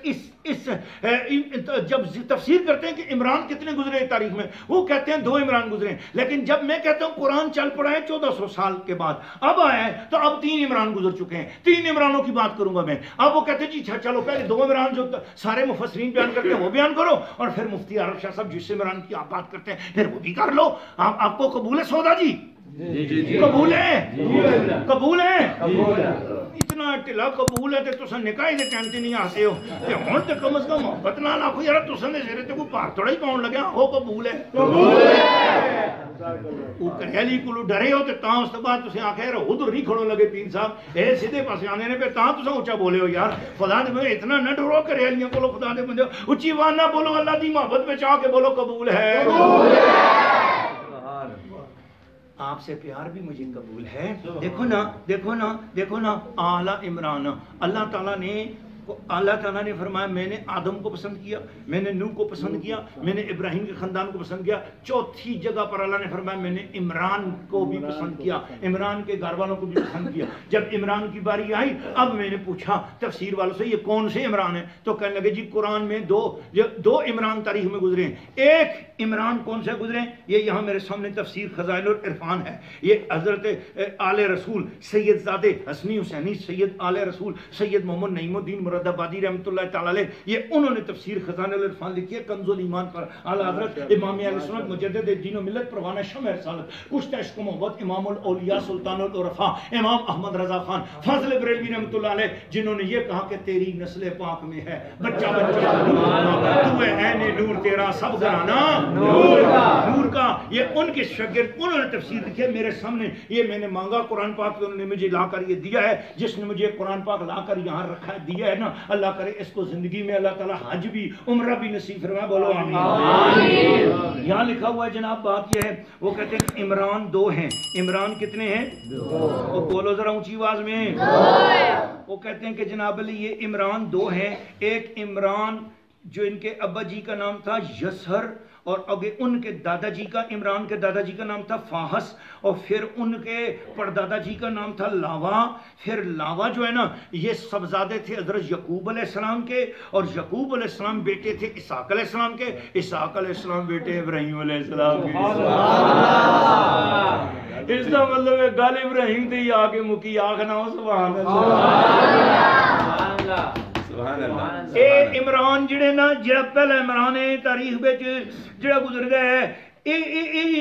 جب تفسیر کرتے ہیں کہ عمران کتنے گزرے تاریخ میں وہ کہتے ہیں 2 عمران گزرے لیکن جب میں کہتا ہوں قرآن چل پڑا ہے 1400 سال کے بعد اب آیا ہے تو اب 3 عمران گزر چکے ہیں 3 عمرانوں کی بات کروں گا میں اب وہ کہتے ہیں جی چلو پہلے 2 عمران جو سارے مفسرین بیان کرتے ہیں وہ بیان کرو اور پھر مفتی عارف شاہ صاحب جس عمران کی آپ بات کرتے ہیں پھر وہ بھی کر لو آپ کو قبول ہے سودا جی قبول ہے قبول ہے اتنا ٹلا قبول ہے تے تساں نکاح دے ٹائم تے نہیں آسے ہو تے ہن تے کم از کم محبت نال آکھو یار تساں دے سرے تے کوئی بھار تھوڑا ہی پاؤن لگیا ہو قبول ہے وہ کریلی کولو ڈرے ہو تے تاں اس تو بعد تساں آکھے رہو ادھر نہیں کھڑو لگے پیر صاحب اے سیدھے پاسے آنے نے پہ تاں تساں اونچا بولے ہو یار خدا دے بندے اتنا نہ ڈرو کریلیاں کولو خدا دے بندے اونچی آواز نہ بولو اللہ دی محبت وچ آ کے بولو قبول ہے آپ سے پیار بھی مجھے قبول ہے دیکھو نا اعلی عمران اللہ تعالیٰ نے فرمایا میں نے آدم کو پسند کیا میں نے نوح کو پسند کیا میں نے ابراہیم کے خاندان کو پسند کیا چوتھی جگہ پر اللہ نے فرمایا میں نے عمران کو بھی پسند کیا عمران کے گھر والوں کو بھی پسند کیا جب عمران کی باری آئی اب میں نے پوچھا تفسیر والوں سے یہ کون سے عمران ہیں تو کہنے لگے جی قرآن میں 2 عمران تاریخ میں گزرے ہیں ایک عمران کون سے گزرے ہیں یہ یہاں میرے سامنے تفسیر خزائن العرفان ہے یہ حضرت آل رسول سید زادے حسنی حسینی سید آل رسول سید محمد نعیم الدین مراد آبادی رحمۃ اللہ تعالی علیہ یہ انہوں نے تفسیر خزانہ العرفان لکھی ہے کنز الایمان پر اعلی حضرت امام اہل سنت مجدد دین و ملت پروانہ شمع رسالت کشت عشق و محبت امام الاولیاء سلطان العرفاء امام احمد رضا خان فاضل بریلوی رحمۃ اللہ علیہ جنہوں نے یہ کہا کہ تیری نسل پاک میں ہے بچہ تو ہے عین نور تیرا سب گھرانہ نور کا یہ ان کے شاگرد انہوں نے تفسیر لکھی ہے میرے سامنے یہ میں نے مانگا قرآن پاک انہوں نے مجھے لا کر یہ دیا ہے جس نے مجھے قرآن پاک لا کر یہاں رکھا دیا ہے نا اللہ کرے اس کو زندگی میں اللہ تعالی حج بھی عمرہ بھی نصیب فرمائے بولو آمین یہاں لکھا ہوا ہے جناب بات یہ ہے وہ کہتے ہیں کہ عمران 2 ہیں عمران کتنے ہیں 2 وہ بولو ذرا اونچی آواز میں وہ کہتے ہیں کہ جناب علی یہ عمران 2 ہیں ایک عمران جو ان کے ابا جی کا نام تھا یسہر، اور آگے ان کے دادا جی کا، عمران کے دادا جی کا نام تھا فاحس، اور پھر ان کے پردادا جی کا نام تھا لاوا. پھر لاوا جو ہے نا یہ صاحبزادے تھے حضرت یعقوب علیہ السلام کے، اور یعقوب علیہ السلام بیٹے تھے اسحاق علیہ السلام کے، اسحاق علیہ السلام بیٹے ابراہیم علیہ السلام کے. اس کا مطلب ہے گل ابراہیم دی آگے مکی آخنا سبحان اللہ. اے عمران جڑے نا جڑا پہلا عمران ہے تاریخ وچ جڑا گزر گیا ہے، اے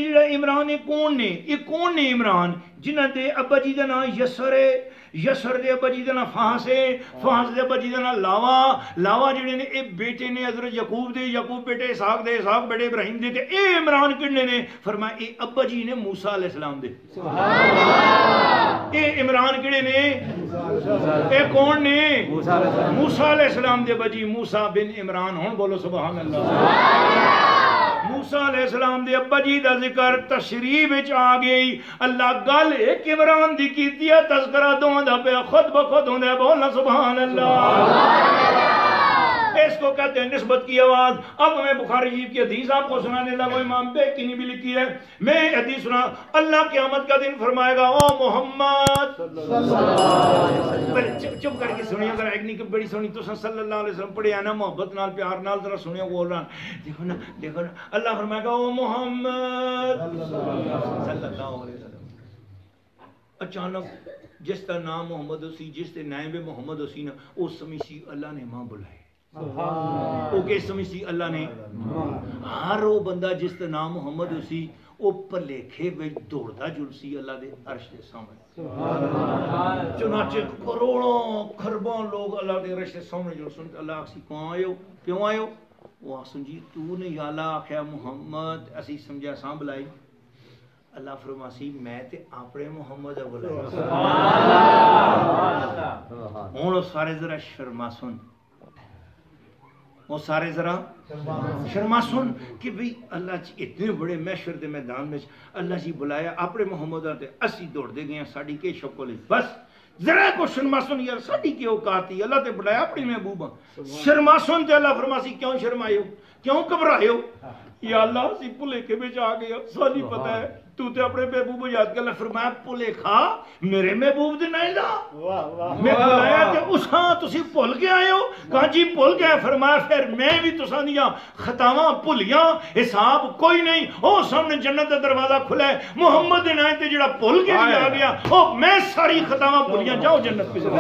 جڑا عمران ہے کون نے؟ یہ کون نے عمران جنہاں دے ابا جی دا نام یسر ہے، یسر دے ابا جی دا نام فاحس ہے، فاحس دے ابا جی دا نام لاوا، لاوا جڑے نے اے بیٹے نے حضرت یعقوب دے، یعقوب بیٹے اسحاق دے، اسحاق بیٹے ابراہیم دے. تے اے عمران کنے نے؟ فرمایا اے ابا جی نے موسیٰ علیہ السلام دے. اے عمران کڑے نے؟ اے کون نے؟ موسیٰ علیہ السلام دے ابا جی موسیٰ بن عمران. ہن بولو سبحان اللہ. موسیٰ علیہ السلام دے ابا جی دا ذکر تشریح وچ آ گئی. اللہ گل ایک عمران دی کیتی ہے، تذکرہ دوواں دا پیا خود بخود ہوندا ہے. بولنا سبحان اللہ. اس کو کہتے ہیں نسبت کی آواز. اب میں بخاری شریف کی حدیث آپ کو سنانے لگا، امام بیہقی نے بھی لکھی ہے. میں حدیث سنا، اللہ قیامت کا دن فرمائے گا او محمد چپ کر کے سنیا اگر ایک نہیں بڑی سونی تو صلی اللہ علیہ وسلم پڑھے نا محبت نال پیار نال ذرا سنیا بول رہا. دیکھو نا دیکھو نا، اللہ فرمائے گا او محمد صلی اللہ علیہ وسلم. اچانک جس کا نام محمد اسی، جس کے نائب محمد اسی نا اس سمی سی اللہ نے ماں بلائے. او کے سمی سی اللہ نے ہر وہ بندہ جس کا نام محمد اسی او پلیکھے وچ دوڑدا جلسی اللہ دے عرش دے سامنے. چنانچہ کروڑوں خربوں لوگ اللہ دے عرش دے سامنے جلسن. اللہ اسی کون آئے ہو، کیوں آئے ہو؟ وہ آسن جی تو نے یا اللہ آخیا محمد اسی سمجھا ساں بلائی. اللہ فرماسی میں تے اپنے محمد بلائی. ہوں سارے ذرا شرما سن، وہ سارے ذرا شرما سن کہ بھئی اللہ جی اتنے بڑے محشر دے میدان میں اللہ جی بلایا اپنے محمد تے اسی دوڑ دے گئے ساڑی کے شکل. بس ذرا کو شرما سن یار، ساڑی کی اوقات ہی اللہ تے بلایا اپنی محبوبہ. شرما سن تے اللہ فرماسی کیوں شرمائے ہو، کیوں گھبرائے ہو؟ یا اللہ اسی بھلے کے بچ آ گیا، ساری پتہ ہے تو تے اپنے محبوب یاد کر. فرمایا بھلے کھا میرے محبوب دے نہیں لا، میں بلایا تے اساں تسی بھول کے آئے ہو. کہاں جی بھول گئے. فرمایا پھر میں بھی تساں دیاں خطاواں بھلیاں حساب کوئی نہیں. او سامنے جنت دا دروازہ کھلا ہے، محمد دے نام تے جڑا بھول کے بھی آ گیا او میں ساری خطاواں بھلیاں جاؤ جنت پہ چلو.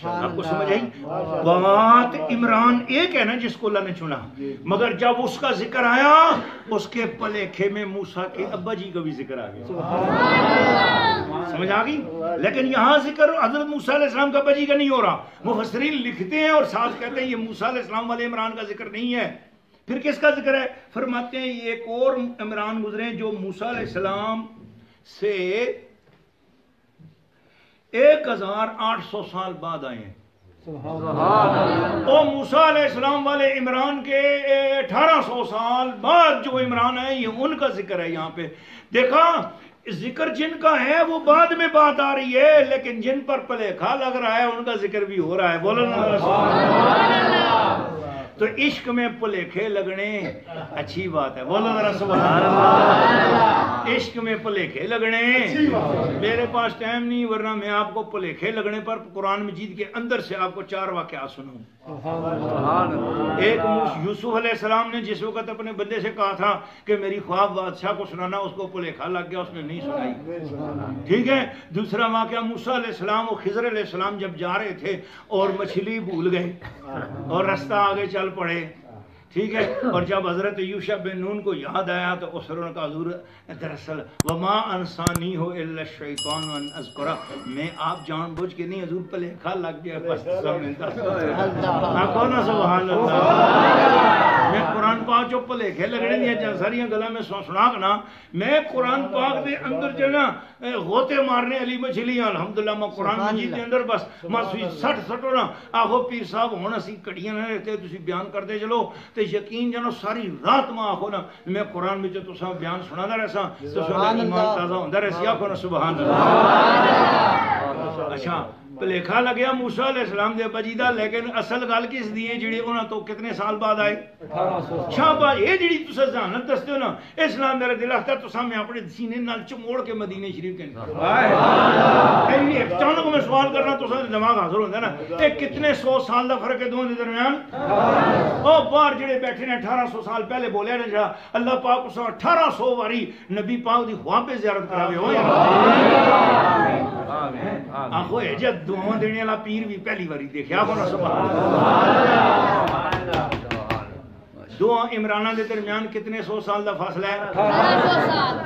آپ کو سمجھ آئی بات؟ عمران ایک ہے نا جس کو اللہ نے چنا، مگر جب اس کا ذکر آیا اس کے پلیکھے میں موسیٰ کے ابا جی کا بھی ذکر آ گیا. سمجھ آ گئی؟ لیکن یہاں ذکر حضرت موسیٰ علیہ السلام کا ابا جی کا نہیں ہو رہا. مفسرین لکھتے ہیں اور ساتھ کہتے ہیں یہ موسیٰ علیہ السلام والے عمران کا ذکر نہیں ہے. پھر کس کا ذکر ہے؟ فرماتے ہیں یہ ایک اور عمران گزرے جو موسیٰ علیہ السلام سے 1800 سال بعد آئے ہیں. اور موسیٰ علیہ السلام والے عمران کے 1800 سال بعد جو عمران ہے یہ ان کا ذکر ہے. یہاں پہ دیکھا ذکر جن کا ہے وہ بعد میں بات آ رہی ہے، لیکن جن پر پلیکھا لگ رہا ہے ان کا ذکر بھی ہو رہا ہے. بولو نا. تو عشق میں پلیکھے لگنے اچھی بات ہے. بولو ذرا سبحان اللہ. عشق میں پلیکھے لگنے میرے پاس ٹائم نہیں، ورنہ میں آپ کو پلیکھے لگنے پر قرآن مجید کے اندر سے آپ کو 4 واقعات سنوں. ایک یوسف علیہ السلام نے جس وقت اپنے بندے سے کہا تھا کہ میری خواب بادشاہ کو سنانا، اس کو پلیکھا لگ گیا، اس نے نہیں سنائی. ٹھیک ہے. دوسرا واقعہ موسیٰ علیہ السلام اور خضر علیہ السلام جب جا رہے تھے اور مچھلی بھول گئے اور رستہ آگے چل پڑے. ٹھیک ہے. اور جب حضرت یوشع بن نون کو یاد آیا تو اس نے کہا حضور دراصل وما انسانی ہو الا الشیطان ان اذکرہ، میں آپ جان بوجھ کے نہیں، حضور پلیکھا لگ گیا بس سمجھتا. کہو نا سبحان اللہ. میں قرآن پاک جو پلیکھے لگنے دیا جان ساریاں گلا میں سنا کنا، میں قرآن پاک دے اندر جو نا غوطے مارنے علی مچھلیاں الحمدللہ میں قرآن مجید دے اندر بس 60 سٹو نا. آہو پیر صاحب ہون اسی کڑیاں نہ رہتے تسی بیان کرتے چلو تے یقین جانو ساری رات میں آخو نا میں قرآن میں تو سا بیان سنا دا رہا سا تو سا ایمان تازہ ہوندہ رہا سی آخو نا سبحان اللہ. اچھا پلیکھا لگیا موسیٰ علیہ السلام دے بجیدہ لیکن اصل گل کس دیئے جڑی انہاں تو کتنے سال بعد آئے 1800 شاباش. یہ جڑی تسا ذہانت دستے ہو نا اسلام میرا دل آتا تو سامنے اپنے سینے نال چموڑ کے مدینہ شریف کے اچانک میں سوال کرنا تو سا دماغ حاضر ہوندہ نا ایک کتنے 100 سال دا فرق ہے دونوں دے درمیان. اور باہر جڑے بیٹھے نے 1800 سال پہلے بولے نا جا اللہ پاک اسا 1800 واری نبی پاک دی خواب پہ زیارت کراوے ہو آخو ہے جب دعاں دینے والا پیر بھی پہلی باری دیکھیا کو نا سبحان اللہ. دعا عمرانہ دے درمیان کتنے 100 سال دا فاصلہ ہے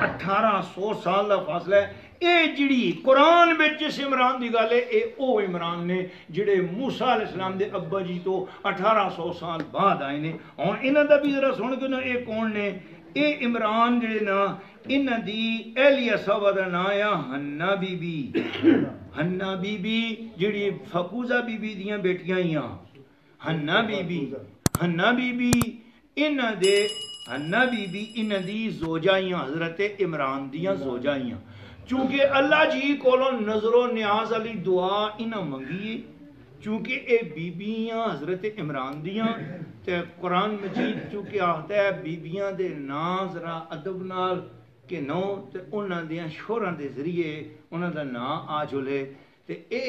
1800 سال دا فاصلہ ہے. اے جڑی قرآن میں جس عمران دی گالے اے او عمران نے جڑے موسیٰ علیہ السلام دے ابا جی تو 1800 سال بعد آئے نے. اور انہاں دا بھی ذرا سن کے نا اے کون نے اے عمران جڑے نا انہاں دی اہلیہ صاحبہ دا نا یا حنہ بی بی. حنہ بی بی جڑی فقوزہ بی بی دیاں بیٹیاں ہیاں حنہ بی بی. حنہ بی بی انہاں دے حنہ بی بی انہاں دی زوجائیاں حضرت عمران دیاں زوجائیاں. چونکہ اللہ جی کولوں نظر و نیاز علی دعا انہاں منگیے چونکہ اے بیبیاں حضرت عمران دیاں تے قرآن مجید چونکہ آتا ہے بیبیاں دے نا ذرا ادب نال کہ نو تے انہاں دیاں شوہراں دے ذریعے انہاں دا نا آ جلے. تے اے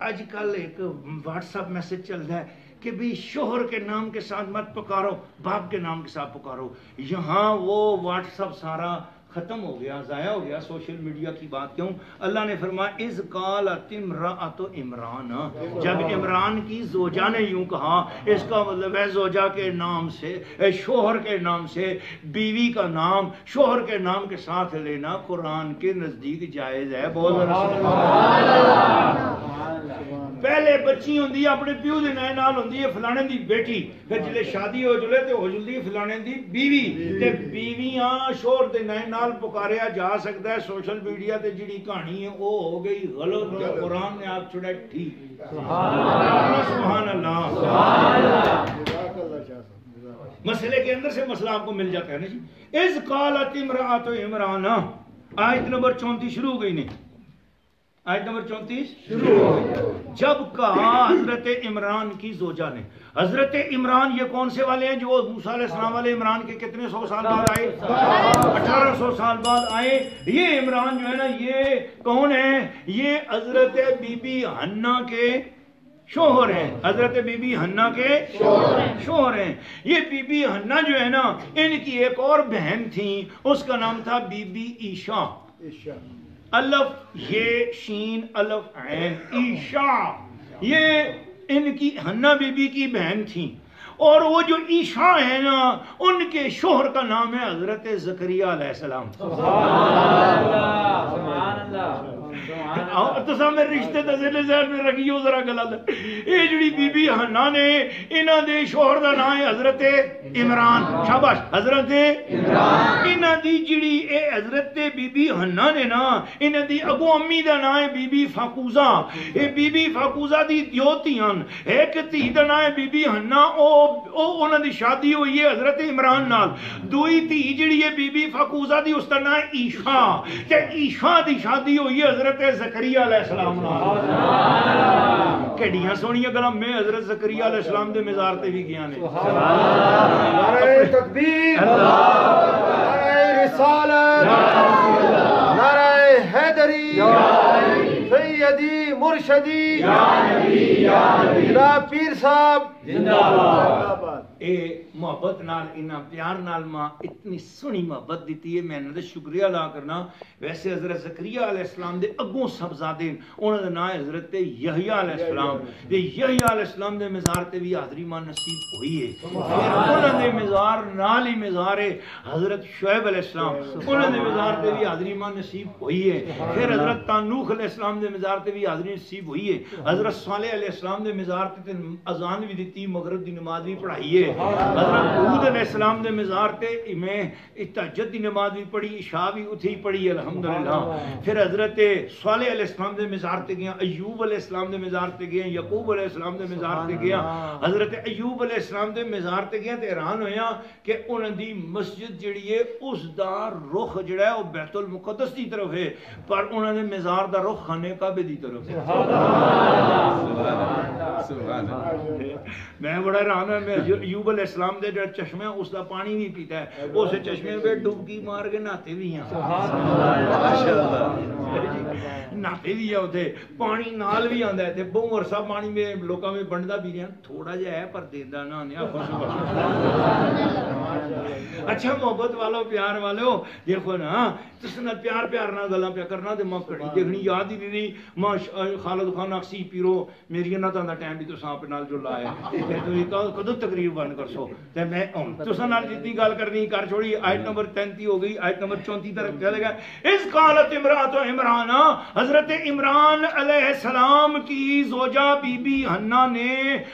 آج کل ایک واٹس ایپ میسج چل رہا ہے کہ بھی شوہر کے نام کے ساتھ مت پکارو باپ کے نام کے ساتھ پکارو. یہاں وہ واٹس ایپ سارا ختم ہو گیا ضائع ہو گیا. سوشل میڈیا کی بات کیوں اللہ نے فرمایا اذ قالت امرأۃ عمران جب عمران کی زوجہ نے یوں کہا اس کا مطلب ہے زوجہ کے نام سے شوہر کے نام سے بیوی کا نام شوہر کے نام کے ساتھ لینا قرآن کے نزدیک جائز ہے. پہلے بچی ہوندی اپنے پیو دے نام نال ہوندی ہے فلانے دی بیٹی پھر جلے شادی ہو جلے تے ہو جلدی فلانے دی بیوی تے بیویاں شوہر دے نام نال پکاریا جا سکتا ہے. سوشل میڈیا تے جڑی کہانی ہے وہ ہو گئی غلط تے قرآن نے آپ چھڑا ٹھیک. سبحان اللہ سبحان اللہ. مسئلے کے اندر سے مسئلہ آپ کو مل جاتا ہے نا جی. اذ قالت امرأۃ عمران آیت نمبر 34 شروع ہو گئی نے. آیت نمبر 34 شروع ہو گئی. جب کہا حضرت عمران کی زوجہ نے. حضرت عمران یہ کون سے والے ہیں جو موسیٰ علیہ السلام والے عمران کے کتنے 100 سال بعد آئے 1800 سال بعد آئے. یہ عمران جو ہے نا یہ کون ہے یہ حضرت بی بی حنہ کے شوہر ہیں. حضرت بی بی حنہ کے شوہر ہیں. یہ بی بی حنہ جو ہے نا ان کی ایک اور بہن تھی اس کا نام تھا بی بی عیشا. الف یہ شین الف عین عیشا. یہ ان کی حنہ بی بی کی بہن تھی اور وہ جو عیشا ہے نا ان کے شوہر کا نام ہے حضرت زکریا علیہ السلام. تو سامنے رشتے تزیل ذہن میں رکھیو ذرا غلط. یہ جڑی بی بی حنہ نے انہاں دے شوہر دا نام ہے حضرت عمران. شاباش حضرت عمران. انہاں دی جڑی اے حضرت بی بی حنہ نے نا انہاں دی اگو امی دا نام ہے بی بی فاقوزہ. اے بی بی فاقوزہ دی دیو تیاں ایک تھی دا نام ہے بی بی حنہ او انہاں دی شادی ہوئی ہے حضرت عمران نال. دوئی تھی جڑی ہے بی بی فاقوزہ دی اس دا نام ہے عیشا تے عیشا دی شادی ہوئی ہے حضرت زکریا علیہ السلام نال. کیڑیاں سونیاں گلاں میں حضرت زکریا علیہ السلام دے مزار تے بھی گیا نے. نعرہ تکبیر نعرہ رسالت نعرہ حیدری سیدی مرشدی جناب پیر صاحب زندہ باد. اے محبت نال انہاں پیار نال ماں اتنی سونی محبت دیتی ہے میں انہاں دا شکریہ ادا کرنا. ویسے حضرت زکریا علیہ السلام دے اگوں صاحبزادے انہاں دا نام حضرت یحییٰ علیہ السلام. تے یحییٰ علیہ السلام دے مزار تے بھی حاضری ماں نصیب ہوئی ہے. پھر انہاں دے مزار نال ہی مزار حضرت شعیب علیہ السلام انہاں دے مزار تے بھی حاضری ماں نصیب ہوئی ہے. پھر حضرت تانوخ علیہ السلام دے مزار تے بھی حاضری نصیب ہوئی ہے. حضرت صالح علیہ السلام دے مزار تے اذان بھی دیتی مغرب دی نماز بھی پڑھائی ہے. حضرت ہود علیہ السلام دے مزار تے میں تہجد دی نماز بھی پڑھی، عشاء بھی اتھی ہی پڑھی الحمدللہ. پھر حضرت صالح علیہ السلام دے مزار تے گیا، ایوب علیہ السلام دے مزار تے گیا، یعقوب علیہ السلام دے مزار تے گیا. حضرت ایوب علیہ السلام دے مزار تے گیا تے حیران ہویا کہ انہاں دی مسجد جڑی ہے اس دا رخ جڑا ہے وہ بیت المقدس دی طرف ہے، پر انہاں دے مزار دا رخ خانہ کعبے دی طرف ہے. میں بڑا حیران ہوں. میں ایوب علیہ السلام دے جڑا چشمہ ہے اس دا پانی بھی پیتا ہے، اس چشمے پہ ڈبکی مار کے نہاتے بھی ہیں، نہاتے بھی ہیں اتنے، پانی نال بھی آندا ہے تے بہت عرصہ پانی میں لوکاں میں بنڈدا بھی رہا، تھوڑا جہا ہے پر دیندا نہ آنے. اچھا محبت والو، پیار والو، دیکھو نا تس نال پیار پیار نال گلاں پیا کرنا تے ماں کڑی دیکھنی یاد ہی نہیں. ماں خالد خان اکسی پیرو میری نہ دا ٹائم بھی تساں اپنے نال جو لایا تو کدوں تقریر بند کر سو تے میں تساں نال جتنی گل کرنی کر چھوڑی. آیت نمبر 33 ہو گئی، آیت نمبر 34 تک چلے گا. اس قالت امرات عمران، حضرت عمران علیہ السلام کی زوجہ بی بی حنا نے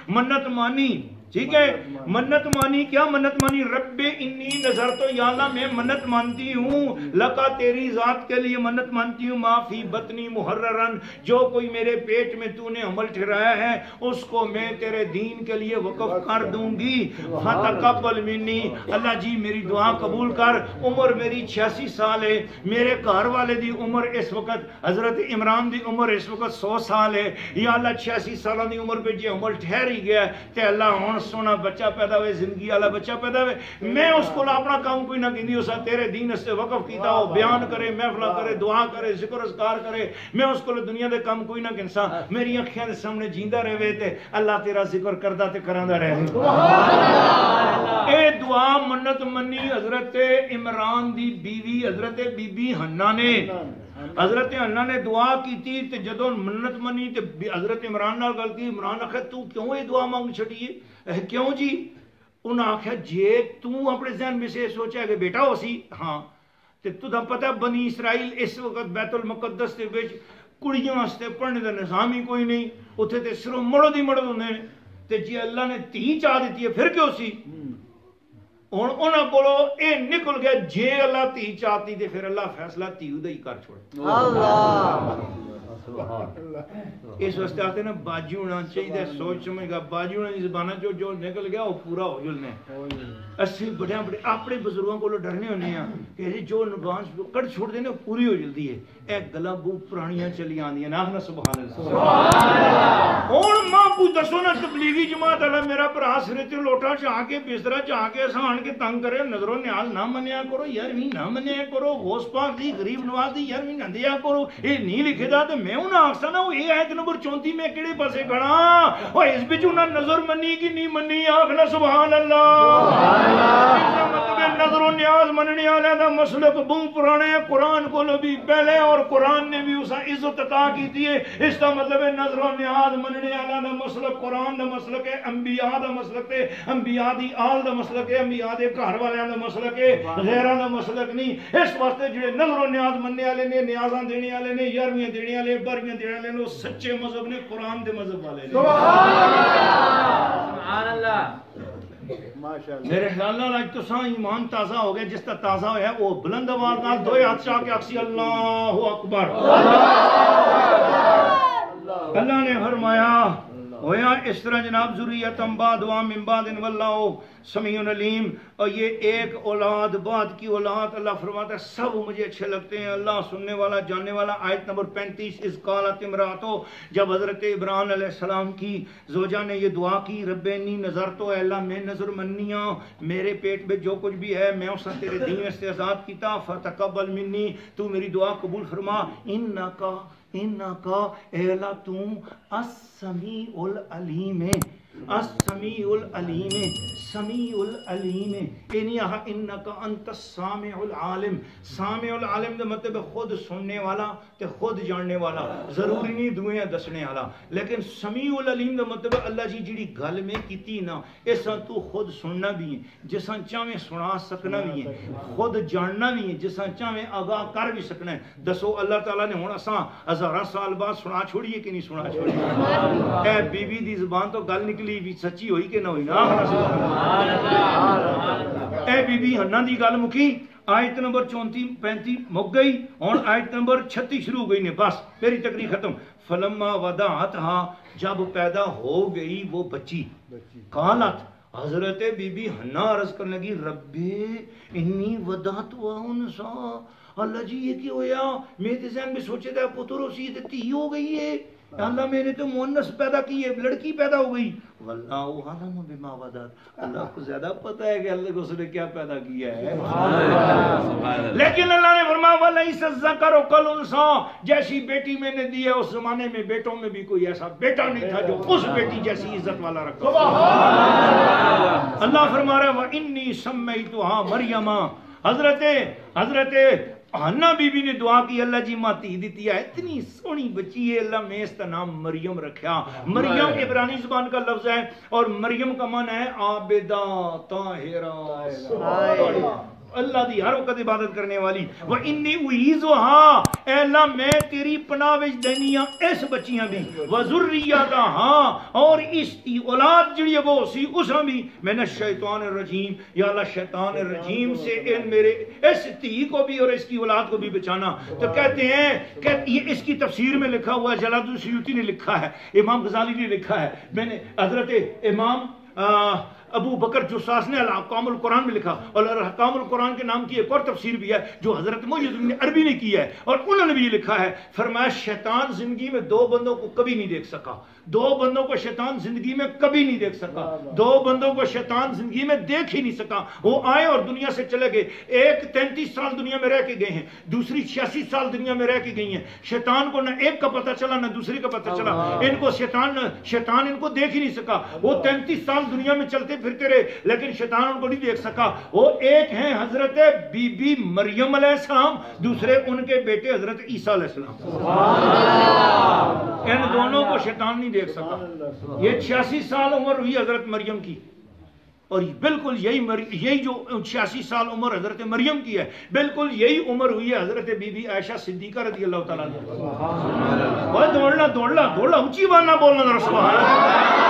منت مانی. ٹھیک ہے، منت مانی. کیا منت مانی؟ رب انی نظر تو، یا اللہ میں منت مانتی ہوں، لکا تیری ذات کے لیے منت مانتی ہوں، ما فی بطنی محررن، جو کوئی میرے پیٹ میں تو نے عمل ٹھہرایا ہے اس کو میں تیرے دین کے لیے وقف کر دوں گی. فتقبل منی، اللہ جی میری دعا قبول کر. عمر میری 86 سال ہے، میرے گھر والے دی عمر اس وقت، حضرت عمران دی عمر اس وقت 100 سال ہے. یا اللہ 86 سالہ دی عمر پہ جی عمل ٹھہر ہی گیا تے اللہ ہون سونا بچہ پیدا ہوئے، زندگی والا بچہ پیدا ہوئے. میں اس کو اپنا کام کوئی نہ کہندی اسا تیرے دین سے وقف کیتا ہو، بیان کرے، محفلہ کرے، دعا کرے، ذکر اذکار کرے. میں اس کو دنیا دے کام کوئی نہ کنسا، میری اکھیاں دے سامنے جیندا رہے تے اللہ تیرا ذکر کردا تے کراندا رہے. اے دعا منت منی حضرت عمران دی بیوی حضرت بی بی حنا نے. حضرت حنا نے دعا کی تھی تے جدوں منت منی تے حضرت عمران نال گل کی. عمران آکھیا تو کیوں یہ دعا مانگ چھڑی ہے؟ کیوں جی؟ انہاں آکھیا جے تو اپنے ذہن میں سے سوچا کہ بیٹا ہو سی ہاں تے تُہاں پتہ بنی اسرائیل اس وقت بیت المقدس دے وچ کڑیاں واسطے پڑھنے دا نظام ہی کوئی نہیں، اتھے تے صرف مرد ہی مرد ہوندے نے تے جی اللہ نے تھی چاہ دیتی ہے پھر کیوں سی؟ ہن انہاں کولوں اے نکل گیا جے اللہ تھی چاہتی تے پھر اللہ فیصلہ تھی دا ہی کر چھوڑ. اللہ اس واسطے آتے نا باجی ہونا چاہیے، سوچ سمجھ گا باجی ہونا کی زبانہ جو نکل گیا وہ پورا ہو جلنے. اسی بڑے بڑے اپنے بزرگوں کو ڈرنے ہونے ہیں کہ جو نبانس کٹ چھوڑ دینے پوری ہو جلدی ہے. ایک گلا بو پرانیاں چلی آندی ہیں نا سبحان اللہ. اور ماں کو دسو نا تبلیغی جماعت اللہ میرا برا سرے تے لوٹا چاہ کے بسترا چاہ کے آسان کے تنگ کرے، نظر و نیاز نہ منیا کرو یارویں نہ منیا کرو، غوث پاک دی غریب نواز دی یارویں نہ دیا کرو. یہ نہیں لکھے دا تے میں انہاں آکسا نا وہ یہ آیت نمبر 34 میں کیڑے پاسے کھڑا وہ اس بچ انہاں نظر منی کی نہیں منی آکھنا سبحان اللہ. مطلب نظر و نیاز مننے والے دا مسلک بہت پرانے ہیں، قرآن کو بھی پہلے اور قرآن نے بھی اسا عزت عطا کی ہے. اس کا مطلب ہے نظر و نیاز مننے والے دا مسلک قرآن دا مسلک ہے، انبیاء دا مسلک ہے، انبیاء دی آل دا مسلک ہے، انبیاء دے گھر والوں دا مسلک ہے، غیراں دا مسلک نہیں. اس واسطے جڑے نظر و نیاز مننے والے نے، نیازاں دینے والے نے، یارویں دینے والے، بارویں دینے والے نے، سچے مذہب نے، قرآن دے مذہب والے نے. سبحان اللہ. میرے خیال نال اج تساں ایمان تازہ ہو گئے، جس کا تازہ ہویا وہ بلند آواز نال دو ہاتھ چاہ کے اکسی اللہ اکبر. اللہ نے فرمایا ہویا اس طرح جناب ذریتم بعد من بعد واللہ سمیع علیم. اور یہ ایک اولاد بعد کی اولاد اللہ فرماتا ہے سب مجھے اچھے لگتے ہیں، اللہ سننے والا جاننے والا. آیت نمبر 35 اذ قالت امراتو، جب حضرت عمران علیہ السلام کی زوجہ نے یہ دعا کی رب انی نظر تو، اے اللہ میں نظر منیاں، میرے پیٹ میں جو کچھ بھی ہے میں اسا تیرے دین سے آزاد کیتا، فتقبل منی، تو میری دعا قبول فرما. انکا اے اللہ تو السمیع العلیم ہے، السمیع العلیم، سمیع العلیم. انکا انت السامع العالم. سامع العالم دا مطلب خود سننے والا تے خود جاننے والا، ضروری نہیں دوئے دسنے والا. لیکن سمیع العلیم دا مطلب اللہ جی جیڑی گل میں کیتی نا ایسا تو خود سننا بھی ہے، جسا چاہے سنا سکنا بھی ہے، خود جاننا بھی ہے، جسا چاہے آگاہ کر بھی سکنا ہے. دسو اللہ تعالیٰ نے ہوں اساں ہزاراں سال بعد سنا چھوڑیے کہ نہیں سنا چھوڑیے؟ اے بی بی دی زبان تو گل نکلی نکلی بھی سچی ہوئی کہ نہ ہوئی نا اے بی بی ہنہ دی گل مکی آیت نمبر 34-35 مک گئی اور آیت نمبر 36 شروع ہو گئی نے بس میری تقریر ختم فلما وضعتھا جب پیدا ہو گئی وہ بچی قالت حضرت بی بی ہنہ عرض کرنے لگی ربی انی وضعتھا انسا اللہ جی یہ کیا ہویا میرے ذہن میں سوچے تھا پتر اسی تی ہو گئی ہے اللہ میں نے تو مؤنث پیدا کی ہے لڑکی پیدا ہو گئی واللہ اعلم بما وضعت اللہ کو زیادہ پتہ ہے کہ اللہ کو اس نے کیا پیدا کیا ہے لیکن اللہ نے فرمایا ولیس الذکر کالانثی جیسی بیٹی میں نے دی ہے اس زمانے میں بیٹوں میں بھی کوئی ایسا بیٹا نہیں تھا جو اس بیٹی جیسی عزت والا رکھا اللہ فرما رہا ہے وانی سمیتھا مریم حضرت ہنہ بی بی نے دعا کی اللہ جی ماں تی دیتی ہے اتنی سونی بچی ہے اللہ میں اس کا نام مریم رکھا مریم عبرانی زبان کا لفظ ہے اور مریم کا معنی ہے عابدہ طاہرہ اللہ دی ہر وقت عبادت کرنے والی وَإِنِّي أُعِيذُهَا اے اللہ میں تیری پناہ وچ دینیاں اس بچیاں بھی وَذُرِّيَّتَهَا اور اس کی اولاد جڑی ہے وہ سی اساں بھی من الشیطان الرجیم یا اللہ شیطان الرجیم سے ان میرے اس تھی کو بھی اور اس کی اولاد کو بھی بچانا تو کہتے ہیں کہ یہ اس کی تفسیر میں لکھا ہوا ہے جلال السیوطی نے لکھا ہے امام غزالی نے لکھا ہے میں نے حضرت امام ابو بکر جساس نے احکام القرآن میں لکھا اور احکام القرآن کے نام کی ایک اور تفسیر بھی ہے جو حضرت محی الدین عربی نے کی ہے اور انہوں نے بھی یہ لکھا ہے فرمایا شیطان زندگی میں دو بندوں کو کبھی نہیں دیکھ سکا دو بندوں کو شیطان زندگی میں کبھی نہیں دیکھ سکا دو بندوں کو شیطان زندگی میں دیکھ ہی نہیں سکا وہ آئے اور دنیا سے چلے گئے ایک 33 سال دنیا میں رہ کے گئے ہیں دوسری 86 سال دنیا میں رہ کے گئی ہیں شیطان کو نہ ایک کا پتہ چلا نہ دوسری کا پتہ چلا ان کو شیطان ان کو دیکھ ہی نہیں سکا وہ 33 سال دنیا میں چلتے پھرتے رہے لیکن شیطان ان کو نہیں دیکھ سکا وہ ایک ہیں حضرت بی بی مریم علیہ السلام دوسرے ان کے بیٹے حضرت عیسیٰ علیہ السلام ان دونوں کو شیطان نہیں دیکھ سکا یہ 86 سال عمر ہوئی حضرت مریم کی اور بالکل یہی جو 86 سال عمر حضرت مریم کی ہے بالکل یہی عمر ہوئی ہے حضرت بی بی عائشہ صدیقہ رضی اللہ تعالیٰ عنہ دوڑنا اونچی بات نہ بولنا سبحان اللہ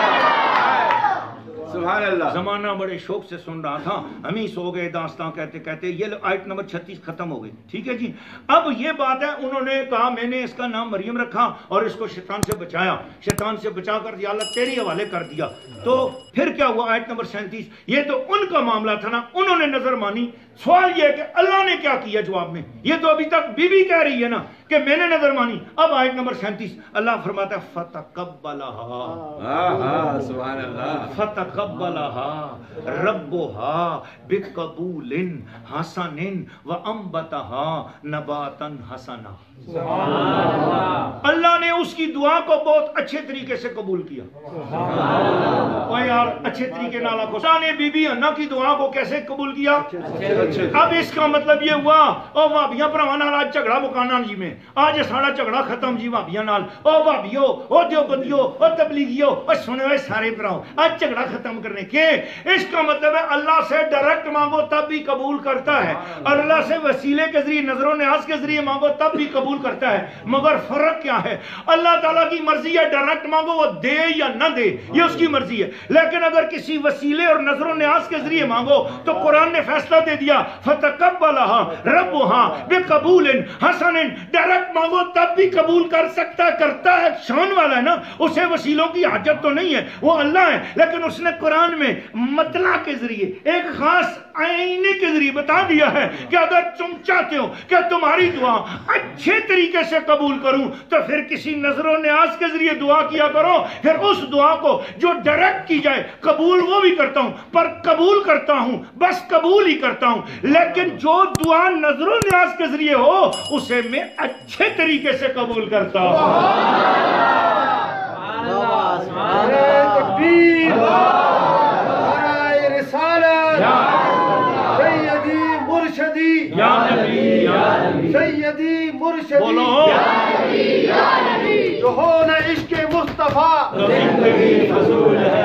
سبحان اللہ زمانہ بڑے شوق سے سن رہا تھا ہم ہی سو گئے داستان کہتے کہتے یہ آیت نمبر 36 ختم ہو گئی ٹھیک ہے جی اب یہ بات ہے انہوں نے کہا میں نے اس کا نام مریم رکھا اور اس کو شیطان سے بچایا شیطان سے بچا کر دیا اللہ تیری حوالے کر دیا تو پھر کیا ہوا آیت نمبر 37 یہ تو ان کا معاملہ تھا نا انہوں نے نظر مانی سوال یہ ہے کہ اللہ نے کیا کیا جواب میں یہ تو ابھی تک بی بی کہہ رہی ہے نا کہ میں نے نظر مانی اب آیت نمبر 37 اللہ فرماتا ہے فتقبلها سبحان اللہ فتقبلها ربها بقبول حسن وانبتها نباتا حسنا اللہ نے اس کی دعا کو بہت اچھے طریقے سے قبول کیا اوہ یار اچھے طریقے نالا کو اللہ نے بی بی حنا کی دعا کو کیسے قبول کیا اب اس کا مطلب یہ ہوا او بھابیاں بھراواں نال آج جھگڑا مکانا جی میں آج ساڑا جھگڑا ختم جی بھابیاں نال او بھابیو او دیوبندیو او تبلیغیو او سنے ہوئے سارے بھراؤ آج جھگڑا ختم کرنے کے اس کا مطلب ہے اللہ سے ڈائریکٹ مانگو تب بھی قبول کرتا ہے اور اللہ سے وسیلے کے ذریعے نظر و نیاز کے ذریعے مانگو تب بھی قبول کرتا ہے مگر فرق کیا ہے اللہ تعالیٰ کی مرضی ہے ڈائریکٹ مانگو وہ دے یا نہ دے یہ اس کی مرضی ہے لیکن اگر کسی وسیلے اور نظر و نیاز کے ذریعے مانگو تو قرآن نے فیصلہ دے دیا فتقبلها ربها بقبول حسن ڈائریکٹ مانگو تب بھی قبول کر سکتا کرتا ہے شان والا ہے نا اسے وسیلوں کی حاجت تو نہیں ہے وہ اللہ ہے لیکن اس نے قرآن میں مطلع کے ذریعے ایک خاص آئینے کے ذریعے بتا دیا ہے کہ اگر تم چاہتے ہو کہ تمہاری دعا اچھے طریقے سے قبول کروں تو پھر کسی نظر و نیاز کے ذریعے دعا کیا کرو پھر اس دعا کو جو ڈائریکٹ کی جائے قبول وہ بھی کرتا ہوں پر قبول کرتا ہوں بس قبول ہی کرتا ہوں لیکن جو دعا نظر و نیاز کے ذریعے ہو اسے میں اچھے طریقے سے قبول کرتا ہوں سیدی مرشدی جو ہو نہ عشق مصطفیٰ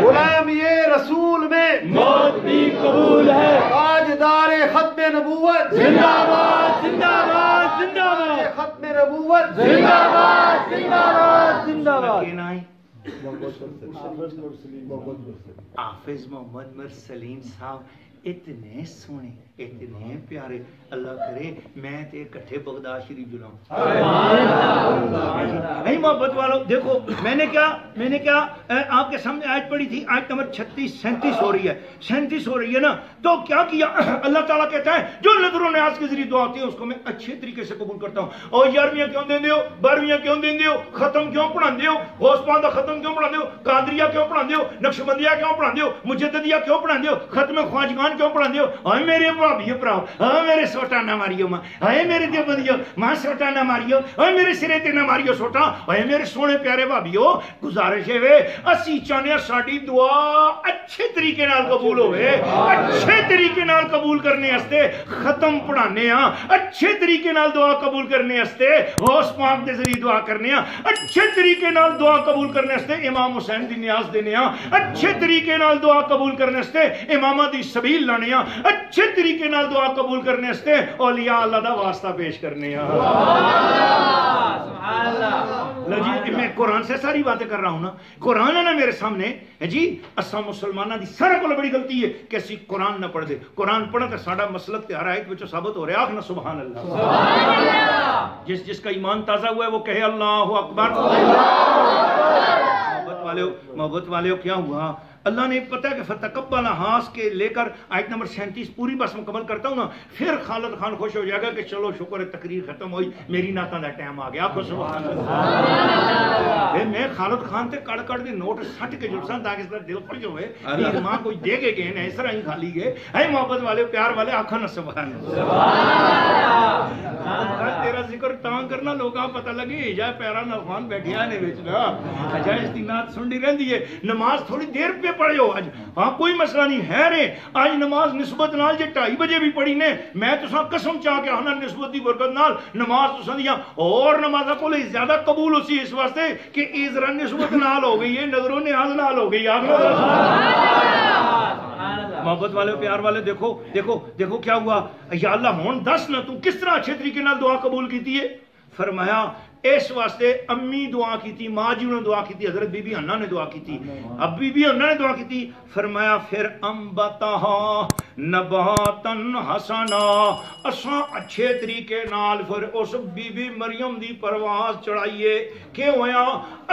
غلام یہ رسول میں موت بھی قبول ہے تاجدار ختم نبوت زندہ باد زندہ باد زندہ باد ختم نبوت زندہ باد زندہ باد زندہ باد حافظ محمد مرسلین صاحب اتنے سونے اتنے پیارے، اللہ کرے میں تے کٹھے بغداد شریف جلاؤں۔ نہیں محبت والوں دیکھو میں نے کیا آپ کے سامنے آیت پڑھی تھی، آیت نمبر 37 ہو رہی ہے، 37 ہو رہی ہے نا، تو کیا کیا اللہ تعالیٰ کہتا ہے جو نظر و نیاز کے ذریعے دعا ہوتی ہے اس کو میں اچھے طریقے سے قبول کرتا ہوں۔ اور 11ویں کیوں دیں دیو، 12ویں کیوں دیں دیو، ختم کیوں پڑھا دیو، غوث پاک دا ختم کیوں پڑھا دیو، قادریہ کیوں پڑھا دیو، نقشبندیہ کیوں پڑھا دیو، مجددیہ کیوں پڑھا دیو، ختم خواجگان کیوں پڑھا دیو۔ اے میرے بھابیو پراؤ، اے میرے سوٹا نہ ماریو ماں، اے میرے دیوبندیو ماں سوٹا نہ ماریو، اے میرے سرے تے نہ ماریو سوٹا، اے میرے سونے پیارے بھابیو گزارش ہے اسی چاہنے ساڈی دعا اچھے طریقے نال قبول ہوئے، اچھے طریقے نال قبول کرنے ہستے ختم پڑھانے ہاں، اچھے طریقے نال دعا قبول کرنے ہستے غوث پاک دے ذریعے دعا کرنے ہاں، اچھے طریقے نال دعا قبول کرنے ہستے امام حسین دی نیاز دینے ہاں، اچھے طریقے نال دعا قبول کرنے ہستے امامہ دی سبیل لانے ہاں، اچھے طریقے نال دعا قبول کرنے ہستے اولیاء اللہ دا واسطہ پیش کرنے ہاں۔ جی میں قرآن سے ساری باتیں کر رہا ہوں نا، قرآن ہے نا میرے سامنے جی، اساں مسلمانہ دی سارے کو بڑی غلطی ہے کہ اسی قرآن نہ پڑھ دے، قرآن پڑھا تو ساڑا مسلک تیارا ہے کہ ثابت ہو رہا ہے، آخنا سبحان اللہ۔ جس کا ایمان تازہ ہوا ہے وہ کہے اللہ اکبر۔ محبت والے کیا ہوا، اللہ نے پتہ کہ فتقبل ہاس کے لے کر آیت نمبر 37 پوری بس مکمل کرتا ہوں نا، پھر خالد خان خوش ہو جائے گا کہ چلو شکر ہے تقریر ختم ہوئی، میری نعتاں دا ٹائم آ گیا۔ آپ کو سبحان اللہ۔ میں خالد خان تے کڑ کڑ دے نوٹ سٹ کے جلساں تاکہ اس طرح دل خوش ہوئے، پیر ماں کوئی دے کے گئے نا اس طرح ہی خالی گئے۔ اے محبت والے پیار والے آکھو نا سبحان اللہ۔ تیرا ذکر تاں کرنا لوگاں پتہ لگے جائے پیرا نلخان بیٹھیا نے وچ نا، اجا اس دی نعت سنڈی رہندی ہے، نماز تھوڑی دیر پہ پڑھے ہو آج، ہاں کوئی مسئلہ نہیں ہے رے، آج نماز نسبت نال جے 2:30 بجے بھی پڑھی نے، میں تو ساں قسم چاہ کے آنا نسبت دی برکت نال نماز تو ساں دیا اور نمازہ کو لئے زیادہ قبول اسی اس واسطے کہ ازرا نسبت نال ہو گئی ہے، نظر و نیاز نال ہو گئی۔ محبت والے پیار والے دیکھو دیکھو دیکھو کیا ہوا، یا اللہ ہون دس نہ تو کس طرح اچھے طریقے نال دعا قبول کی ہے، فرمایا اس واسطے امی دعا کی تھی، ماں جی نے دعا کی تھی، حضرت بی بی حنا نے دعا کی تھی، اب بی بی حنا نے دعا کی تھی، فرمایا پھر انبتہا نباتن حسنا، اساں اچھے طریقے نال پھر اس بی بی مریم دی پرواز چڑھائیے۔ کہ ہویا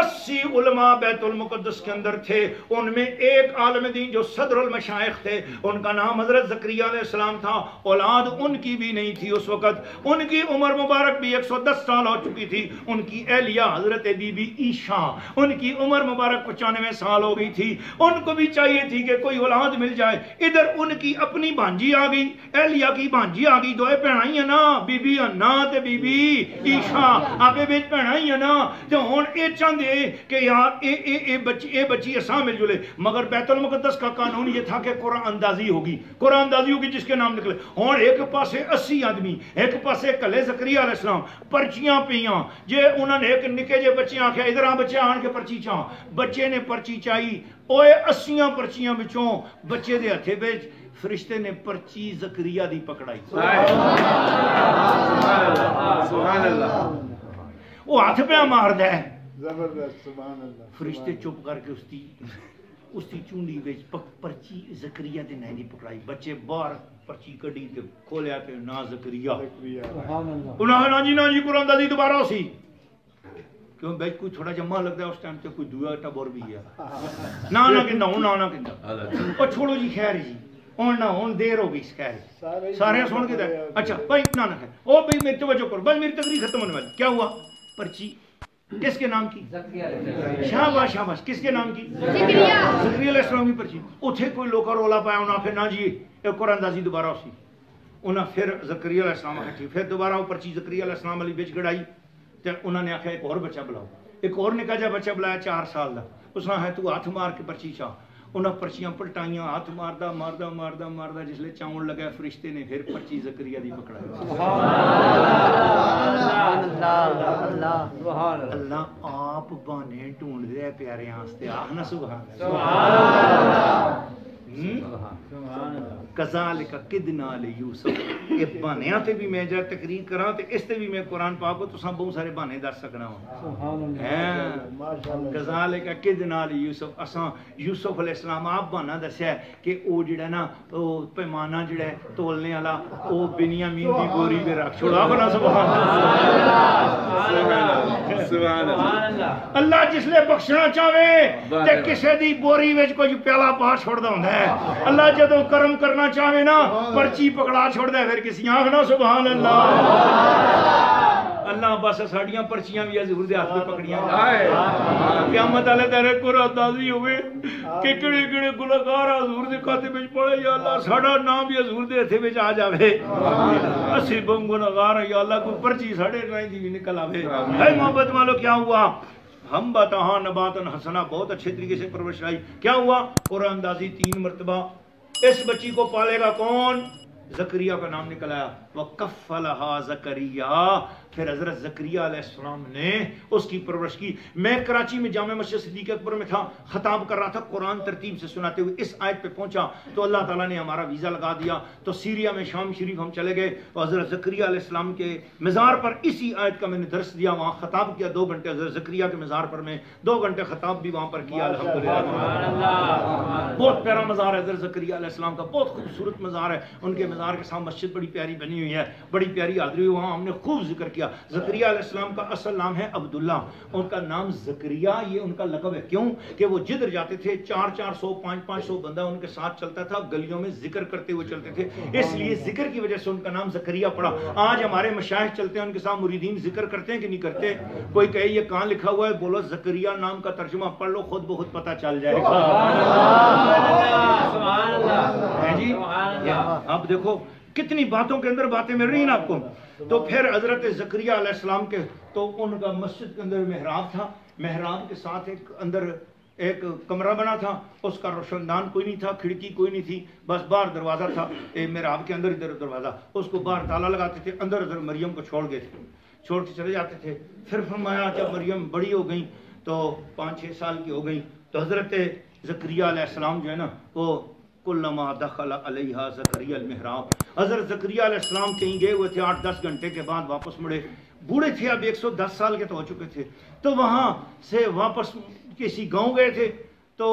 80 علماء بیت المقدس کے اندر تھے، ان میں ایک عالم دین جو صدر المشائخ تھے، ان کا نام حضرت زکریا علیہ السلام تھا، اولاد ان کی بھی نہیں تھی اس وقت، ان کی عمر مبارک بھی 110 سال ہو چکی تھی، ان کی اہلیہ حضرت بی بی عیشا، ان کی عمر مبارک 95 سال ہو گئی تھی، ان کو بھی چاہیے تھی کہ کوئی اولاد مل جائے، ادھر ان کی اپنی بھانجی آ گئی، اہلیہ کی بھانجی آ گئی، دوئے پہنائی ہیں نا، بی بی حنا تے بی بی عیشا آپے بیچ پہنائی ہیں نا، تو ہون اے چاندے کہ یار اے بچی اساں مل جلے، مگر بیت المقدس کا قانون یہ تھا کہ قرآن اندازی ہوگی، قرآن اندازی ہوگی جس کے نام نکلے، ہون ایک پاسے 80 آدمی، ایک پاسے کلے زکریا علیہ السلام، پرچیاں پیاں، جے انہوں نے ایک نکے جے بچے آنکھیں ادھر آن بچے آن کے پرچی چاہاں، بچے نے پرچی چاہی، اوے 80 پرچیاں بچوں بچے دے ہتھے بیچ فرشتے نے پرچی زکریا دی پکڑائی، سبحان اللہ، وہ ہاتھ پہ مار دے، زبردست، سبحان اللہ، فرشتے چپ کر کے اس کی چونڈی بیچ پرچی زکریا دے نہیں دی پکڑائی، بچے باہر پرچی کڑی تے کھولیا کہ نا زکریا، انہاں نا جی قرآن دازی دوبارہ ہو سی، کیوں بیچ کوئی تھوڑا جمع لگتا ہے اس ٹائم تے کوئی دویا ٹبور بھی ہے، نا کندہ ہوں نا کندہ، اور چھوڑو جی خیر جی، اور نہ ہون دیر ہو گئی خیر، سارے سن کے دے، اچھا بھائی نا خیر، او بھائی میری توجہ کرو، بس میری تقریر ختم ہونے والی، کیا ہوا، پرچی کس کے نام کی، شاباش شاباش، کس کے نام کی، زکریا علیہ السلام کی پرچی، اتھے کوئی لوکا رولا پایا انہاں پھر نا جی ایک قرآن دازی دوبارہ ہو سی، انہاں پھر زکریا علیہ السلام ہٹی، پھر دوبارہ وہ پرچی زکریا علیہ السلام علی بیچ گڑائی، تے انہوں نے آکھا ایک اور بچہ بلاؤ، ایک اور نکا جا بچہ بلایا 4 سال دا، اس نے ہے تو ہاتھ مار کے پرچی چاہ، انہاں پرچیاں پلٹائیاں، ہاتھ ماردہ ماردہ ماردہ ماردہ، جس لے چاون لگا فرشتے نے پھر پرچی زکریا دی پکڑائی، اللہ آپ بانے ڈھونڈ دے پیارے آنستے، آخنا سبحان اللہ، کذالک کدنا لیوسف یہ بہانیاں تے بھی میں جب تقریر کراں تے اس تے بھی میں قرآن پاک کو تساں بہت سارے بہانے دس سکنا ہوں کذالک کدنا لیوسف اساں یوسف علیہ السلام آپ بہانا دسیا ہے کہ او جڑا نا او پیمانہ جڑا ہے تولنے والا او بنیامین دی گوری میں رکھ چھوڑا بنا سبحان اللہ اللہ جس لے بخشنا چاہے تے کسے دی بوری وچ کوئی پیالہ پا چھوڑدا ہوندا ہے اللہ جدوں کرم کرنا چاہے نا پرچی پکڑا چھوڑدا ہے پھر کسی آکھنا سبحان اللہ اللہ بس ساڑیاں پرچیاں بھی حضور دے ہاتھ میں پکڑیاں قیامت والے تیرے کو راضی ہوئے کہ کڑے کڑے گناہگار حضور دے کھاتے وچ پڑے یا اللہ ساڈا نام بھی حضور دے ہتھے وچ آ جاوے اسی بم گناہگار ہیں یا اللہ کوئی پرچی ساڈے رائیں دی بھی نکل آوے اے محبت والو کیا ہوا ہم بتاہاں نباتن حسنا بہت اچھے طریقے سے پرورش آئی کیا ہوا قرآن اندازی 3 مرتبہ اس بچی کو پالے گا کون زکریا کا نام نکل آیا وَكَفَّلَهَا زَكَرِيَّا پھر حضرت زکریہ علیہ السلام نے اس کی پرورش کی میں کراچی میں جامع مسجد صدیق اکبر میں تھا خطاب کر رہا تھا قرآن ترتیب سے سناتے ہوئے اس آیت پہ پہنچا تو اللہ تعالیٰ نے ہمارا ویزا لگا دیا تو سیریا میں شام شریف ہم چلے گئے تو حضرت زکریہ علیہ السلام کے مزار پر اسی آیت کا میں نے درس دیا وہاں خطاب کیا 2 گھنٹے حضرت زکریہ کے مزار پر میں 2 گھنٹے خطاب بھی وہاں پر کیا الحمدللہ بہت پیارا مزار ہے حضرت زکریہ علیہ السلام کا بہت خوبصورت مزار ہے ان کے مزار کے ساتھ مسجد بڑی پیاری بنی ہوئی ہے بڑی پیاری حاضری ہوئی وہاں ہم نے خوب ذکر کیا زکریہ علیہ السلام کا اصل نام ہے عبداللہ ان کا نام زکریہ یہ ان کا لقب ہے کیوں کہ وہ جدھر جاتے تھے 400 500 بندہ ان کے ساتھ چلتا تھا گلیوں میں ذکر کرتے ہوئے چلتے تھے اس لیے ذکر کی وجہ سے ان کا نام زکریہ پڑا آج ہمارے مشائخ چلتے ہیں ان کے ساتھ مریدین ذکر کرتے ہیں کہ نہیں کرتے کوئی کہے یہ کہاں لکھا ہوا ہے بولو زکریہ نام کا ترجمہ پڑھ لو خود بخود پتہ چل جائے گا جی اب دیکھو کتنی باتوں کے اندر باتیں مل رہی ہیں آپ کو تو پھر حضرت زکریہ علیہ السلام کے تو ان کا مسجد کے اندر محراب تھا محراب کے ساتھ ایک اندر ایک کمرہ بنا تھا اس کا روشن دان کوئی نہیں تھا کھڑکی کوئی نہیں تھی بس باہر دروازہ تھا محراب کے اندر ادھر دروازہ اس کو باہر تالا لگاتے تھے اندر ادھر مریم کو چھوڑ گئے تھے چھوڑ کے چلے جاتے تھے پھر فرمایا جب مریم بڑی ہو گئی تو 5-6 سال کی ہو گئی تو حضرت زکریہ علیہ السلام جو ہے نا وہ کلما دخل علیہا زکریہ المحراب حضرت زکریہ علیہ السلام کہیں گئے ہوئے تھے 8-10 گھنٹے کے بعد واپس مڑے بوڑھے تھے اب 110 سال کے تو ہو چکے تھے تو وہاں سے واپس کسی گاؤں گئے تھے تو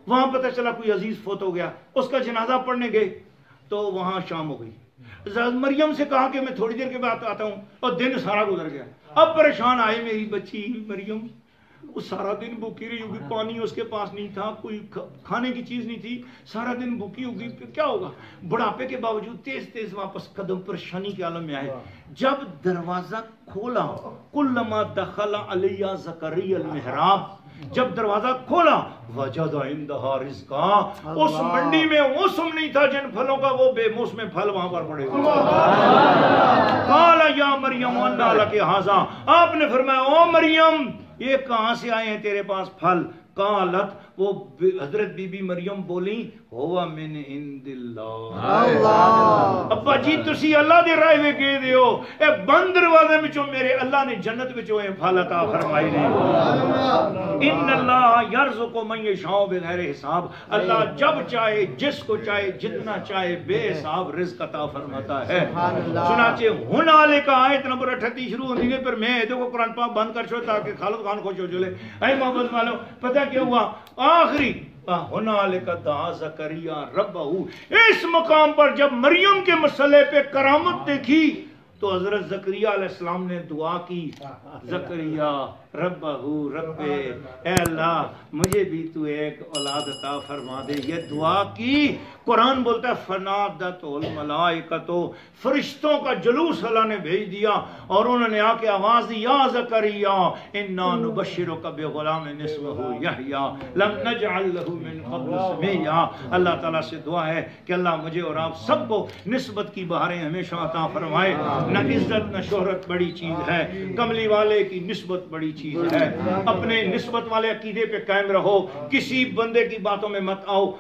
وہاں پتہ چلا کوئی عزیز فوت ہو گیا اس کا جنازہ پڑھنے گئے تو وہاں شام ہو گئی مریم سے کہا کہ میں تھوڑی دیر کے بعد آتا ہوں اور دن سارا گزر گیا اب پریشان آئے میری بچی مریم وہ سارا دن بھوکی رہی ہوگی پانی اس کے پاس نہیں تھا کوئی کھانے کی چیز نہیں تھی سارا دن بھوکی ہوگی پھر کیا ہوگا بڑھاپے کے باوجود تیز تیز واپس قدم پریشانی کے عالم میں آئے جب دروازہ کھولا کلما دخل علیہ زکریہ المحراب جب دروازہ کھولا وجد عندها رزقا اس منڈی میں موسم نہیں تھا جن پھلوں کا وہ بے موسم پھل وہاں پر پڑے قال یا مریم انا لک ھذا آپ نے فرمایا او مریم یہ کہاں سے آئے ہیں تیرے پاس پھل قالت وہ حضرت بی بی مریم بولی ہوا من عند اللہ ابا جی تسی اللہ دے رائے میں گئے دیو اے بند دروازے وچوں میرے اللہ نے جنت وچوں اے پھل عطا فرمائی نے ان اللہ یرزق من یشاء بغیر حساب اللہ جب چاہے جس کو چاہے جتنا چاہے بے حساب رزق عطا فرماتا ہے چنانچہ ہنالک آیت نمبر 38 شروع ہوندی ہے پھر میں دیکھو قرآن پاک بند کر چھوڑ تاکہ خالد خان خوش ہو چلے اے محمد والو پتہ کیا ہوا آخری ہنالک دعا زکریہ ربہ اس مقام پر جب مریم کے مسئلے پہ کرامت دیکھی تو حضرت زکریہ علیہ السلام نے دعا کی زکریہ ربہ رب اے اللہ مجھے بھی تو ایک اولاد عطا فرما دے یہ دعا کی قرآن بولتا ہے فنادت الملائکۃ فرشتوں کا جلوس اللہ نے بھیج دیا اور انہوں نے آ کے آواز دی یا زکریہ انا نبشرک بغلام اسمہ یحییٰ لم نجعل له من قبل سمیہ اللہ تعالیٰ سے دعا ہے کہ اللہ مجھے اور آپ سب کو نسبت کی بہاریں ہمیشہ عطا فرمائے نہ عزت نہ شہرت بڑی چیز ہے کملی والے کی نسبت بڑی چیز ہے اپنے نسبت والے عقیدے پہ قائم رہو کسی بندے کی باتوں میں مت آؤ